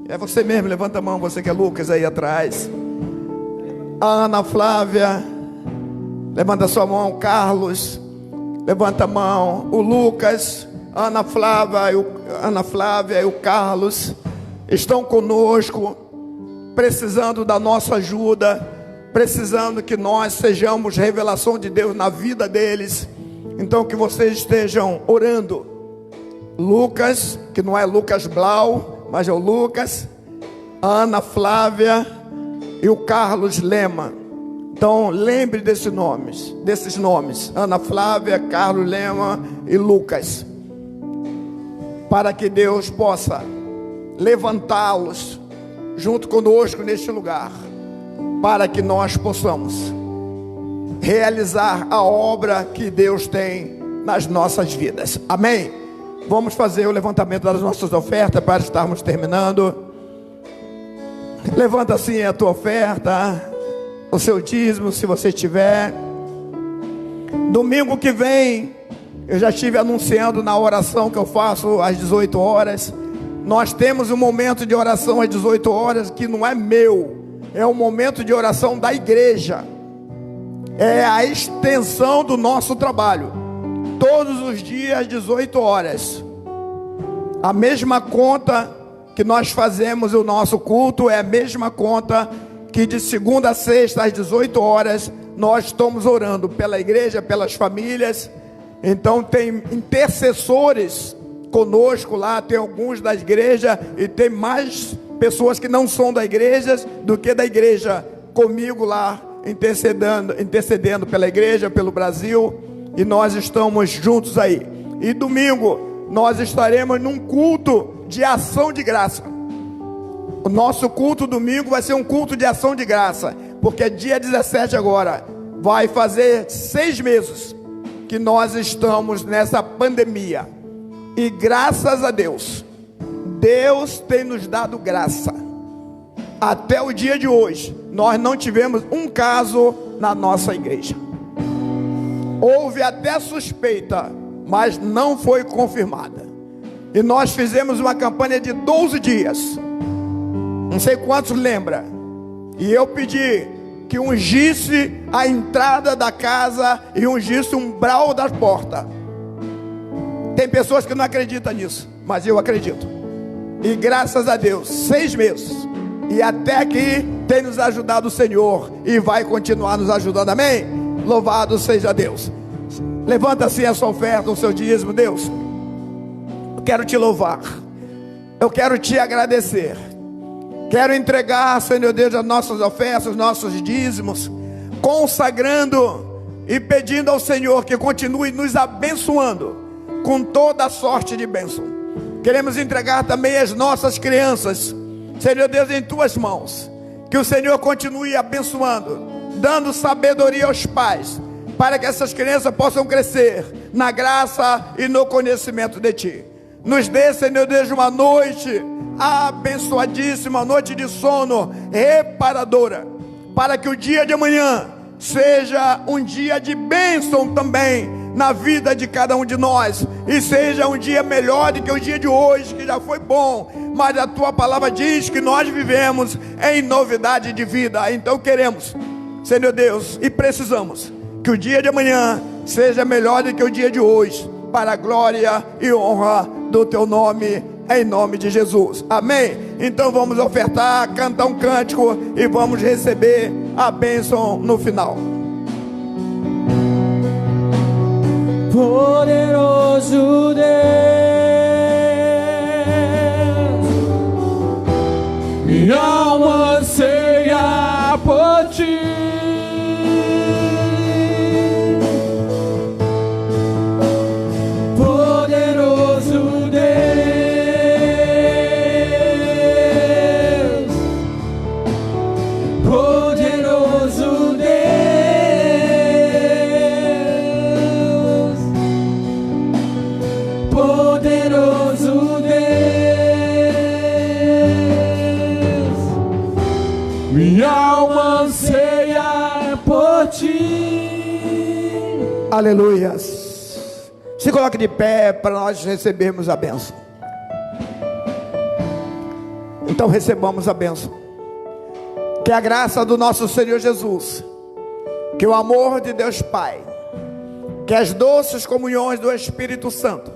Speaker 1: É você mesmo, levanta a mão, você que é Lucas aí atrás. A Ana Flávia, levanta a sua mão. Carlos, levanta a mão. O Lucas, Ana Flávia e o Carlos estão conosco, precisando da nossa ajuda, precisando que nós sejamos revelação de Deus na vida deles. Então que vocês estejam orando. Lucas, que não é Lucas Blau, mas é o Lucas, a Ana Flávia e o Carlos Lema. Então lembre desses nomes, Ana Flávia, Carlos Lema e Lucas, para que Deus possa levantá-los junto conosco neste lugar, para que nós possamos realizar a obra que Deus tem nas nossas vidas. Amém? Vamos fazer o levantamento das nossas ofertas para estarmos terminando. Levanta assim a tua oferta, o seu dízimo, se você tiver. Domingo que vem, eu já estive anunciando na oração que eu faço às 18 horas. Nós temos um momento de oração às 18 horas que não é meu, é um momento de oração da igreja. É a extensão do nosso trabalho. Todos os dias, 18 horas. A mesma conta que nós fazemos o nosso culto é a mesma conta que de segunda a sexta, às 18 horas, nós estamos orando pela igreja, pelas famílias. Então tem intercessores conosco lá, tem alguns da igreja e tem mais pessoas que não são da igreja do que da igreja comigo lá, intercedendo pela igreja, pelo Brasil, e nós estamos juntos aí. E domingo nós estaremos num culto de ação de graça. O nosso culto domingo vai ser um culto de ação de graça, porque dia 17 agora vai fazer 6 meses que nós estamos nessa pandemia. E graças a Deus, Deus tem nos dado graça. Até o dia de hoje, nós não tivemos um caso na nossa igreja. Houve até suspeita, mas não foi confirmada. E nós fizemos uma campanha de 12 dias. Não sei quantos lembra. E eu pedi que ungisse a entrada da casa e ungisse o umbral da porta. Tem pessoas que não acreditam nisso, mas eu acredito. E graças a Deus, 6 meses. E até aqui tem nos ajudado o Senhor e vai continuar nos ajudando, amém? Louvado seja Deus. Levanta assim a sua oferta, o seu dízimo. Deus, eu quero te louvar, eu quero te agradecer, quero entregar, Senhor Deus, as nossas ofertas, os nossos dízimos, consagrando e pedindo ao Senhor que continue nos abençoando com toda a sorte de bênção. Queremos entregar também as nossas crianças, Senhor Deus, em tuas mãos. Que o Senhor continue abençoando, dando sabedoria aos pais, para que essas crianças possam crescer na graça e no conhecimento de Ti. Nos dê, Senhor Deus, uma noite abençoadíssima, noite de sono reparadora, para que o dia de amanhã seja um dia de bênção também na vida de cada um de nós, e seja um dia melhor do que o dia de hoje, que já foi bom, mas a Tua palavra diz que nós vivemos em novidade de vida. Então queremos, Senhor Deus, e precisamos que o dia de amanhã seja melhor do que o dia de hoje, para a glória e honra do Teu nome, em nome de Jesus, amém? Então vamos ofertar, cantar um cântico e vamos receber a bênção no final.
Speaker 2: Poderoso Deus,
Speaker 3: minha alma anseia por Ti.
Speaker 2: poderoso Deus, poderoso Deus, poderoso Deus,
Speaker 3: Minha alma anseia por Ti.
Speaker 1: Aleluias. Se coloque de pé para nós recebermos a bênção. Então recebamos a bênção. Que a graça do nosso Senhor Jesus, que o amor de Deus Pai, que as doces comunhões do Espírito Santo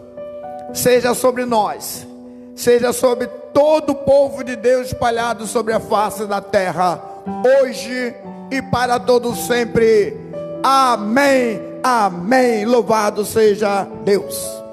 Speaker 1: seja sobre nós, seja sobre todo o povo de Deus espalhado sobre a face da terra, hoje e para todo sempre. Amém, amém. Louvado seja Deus.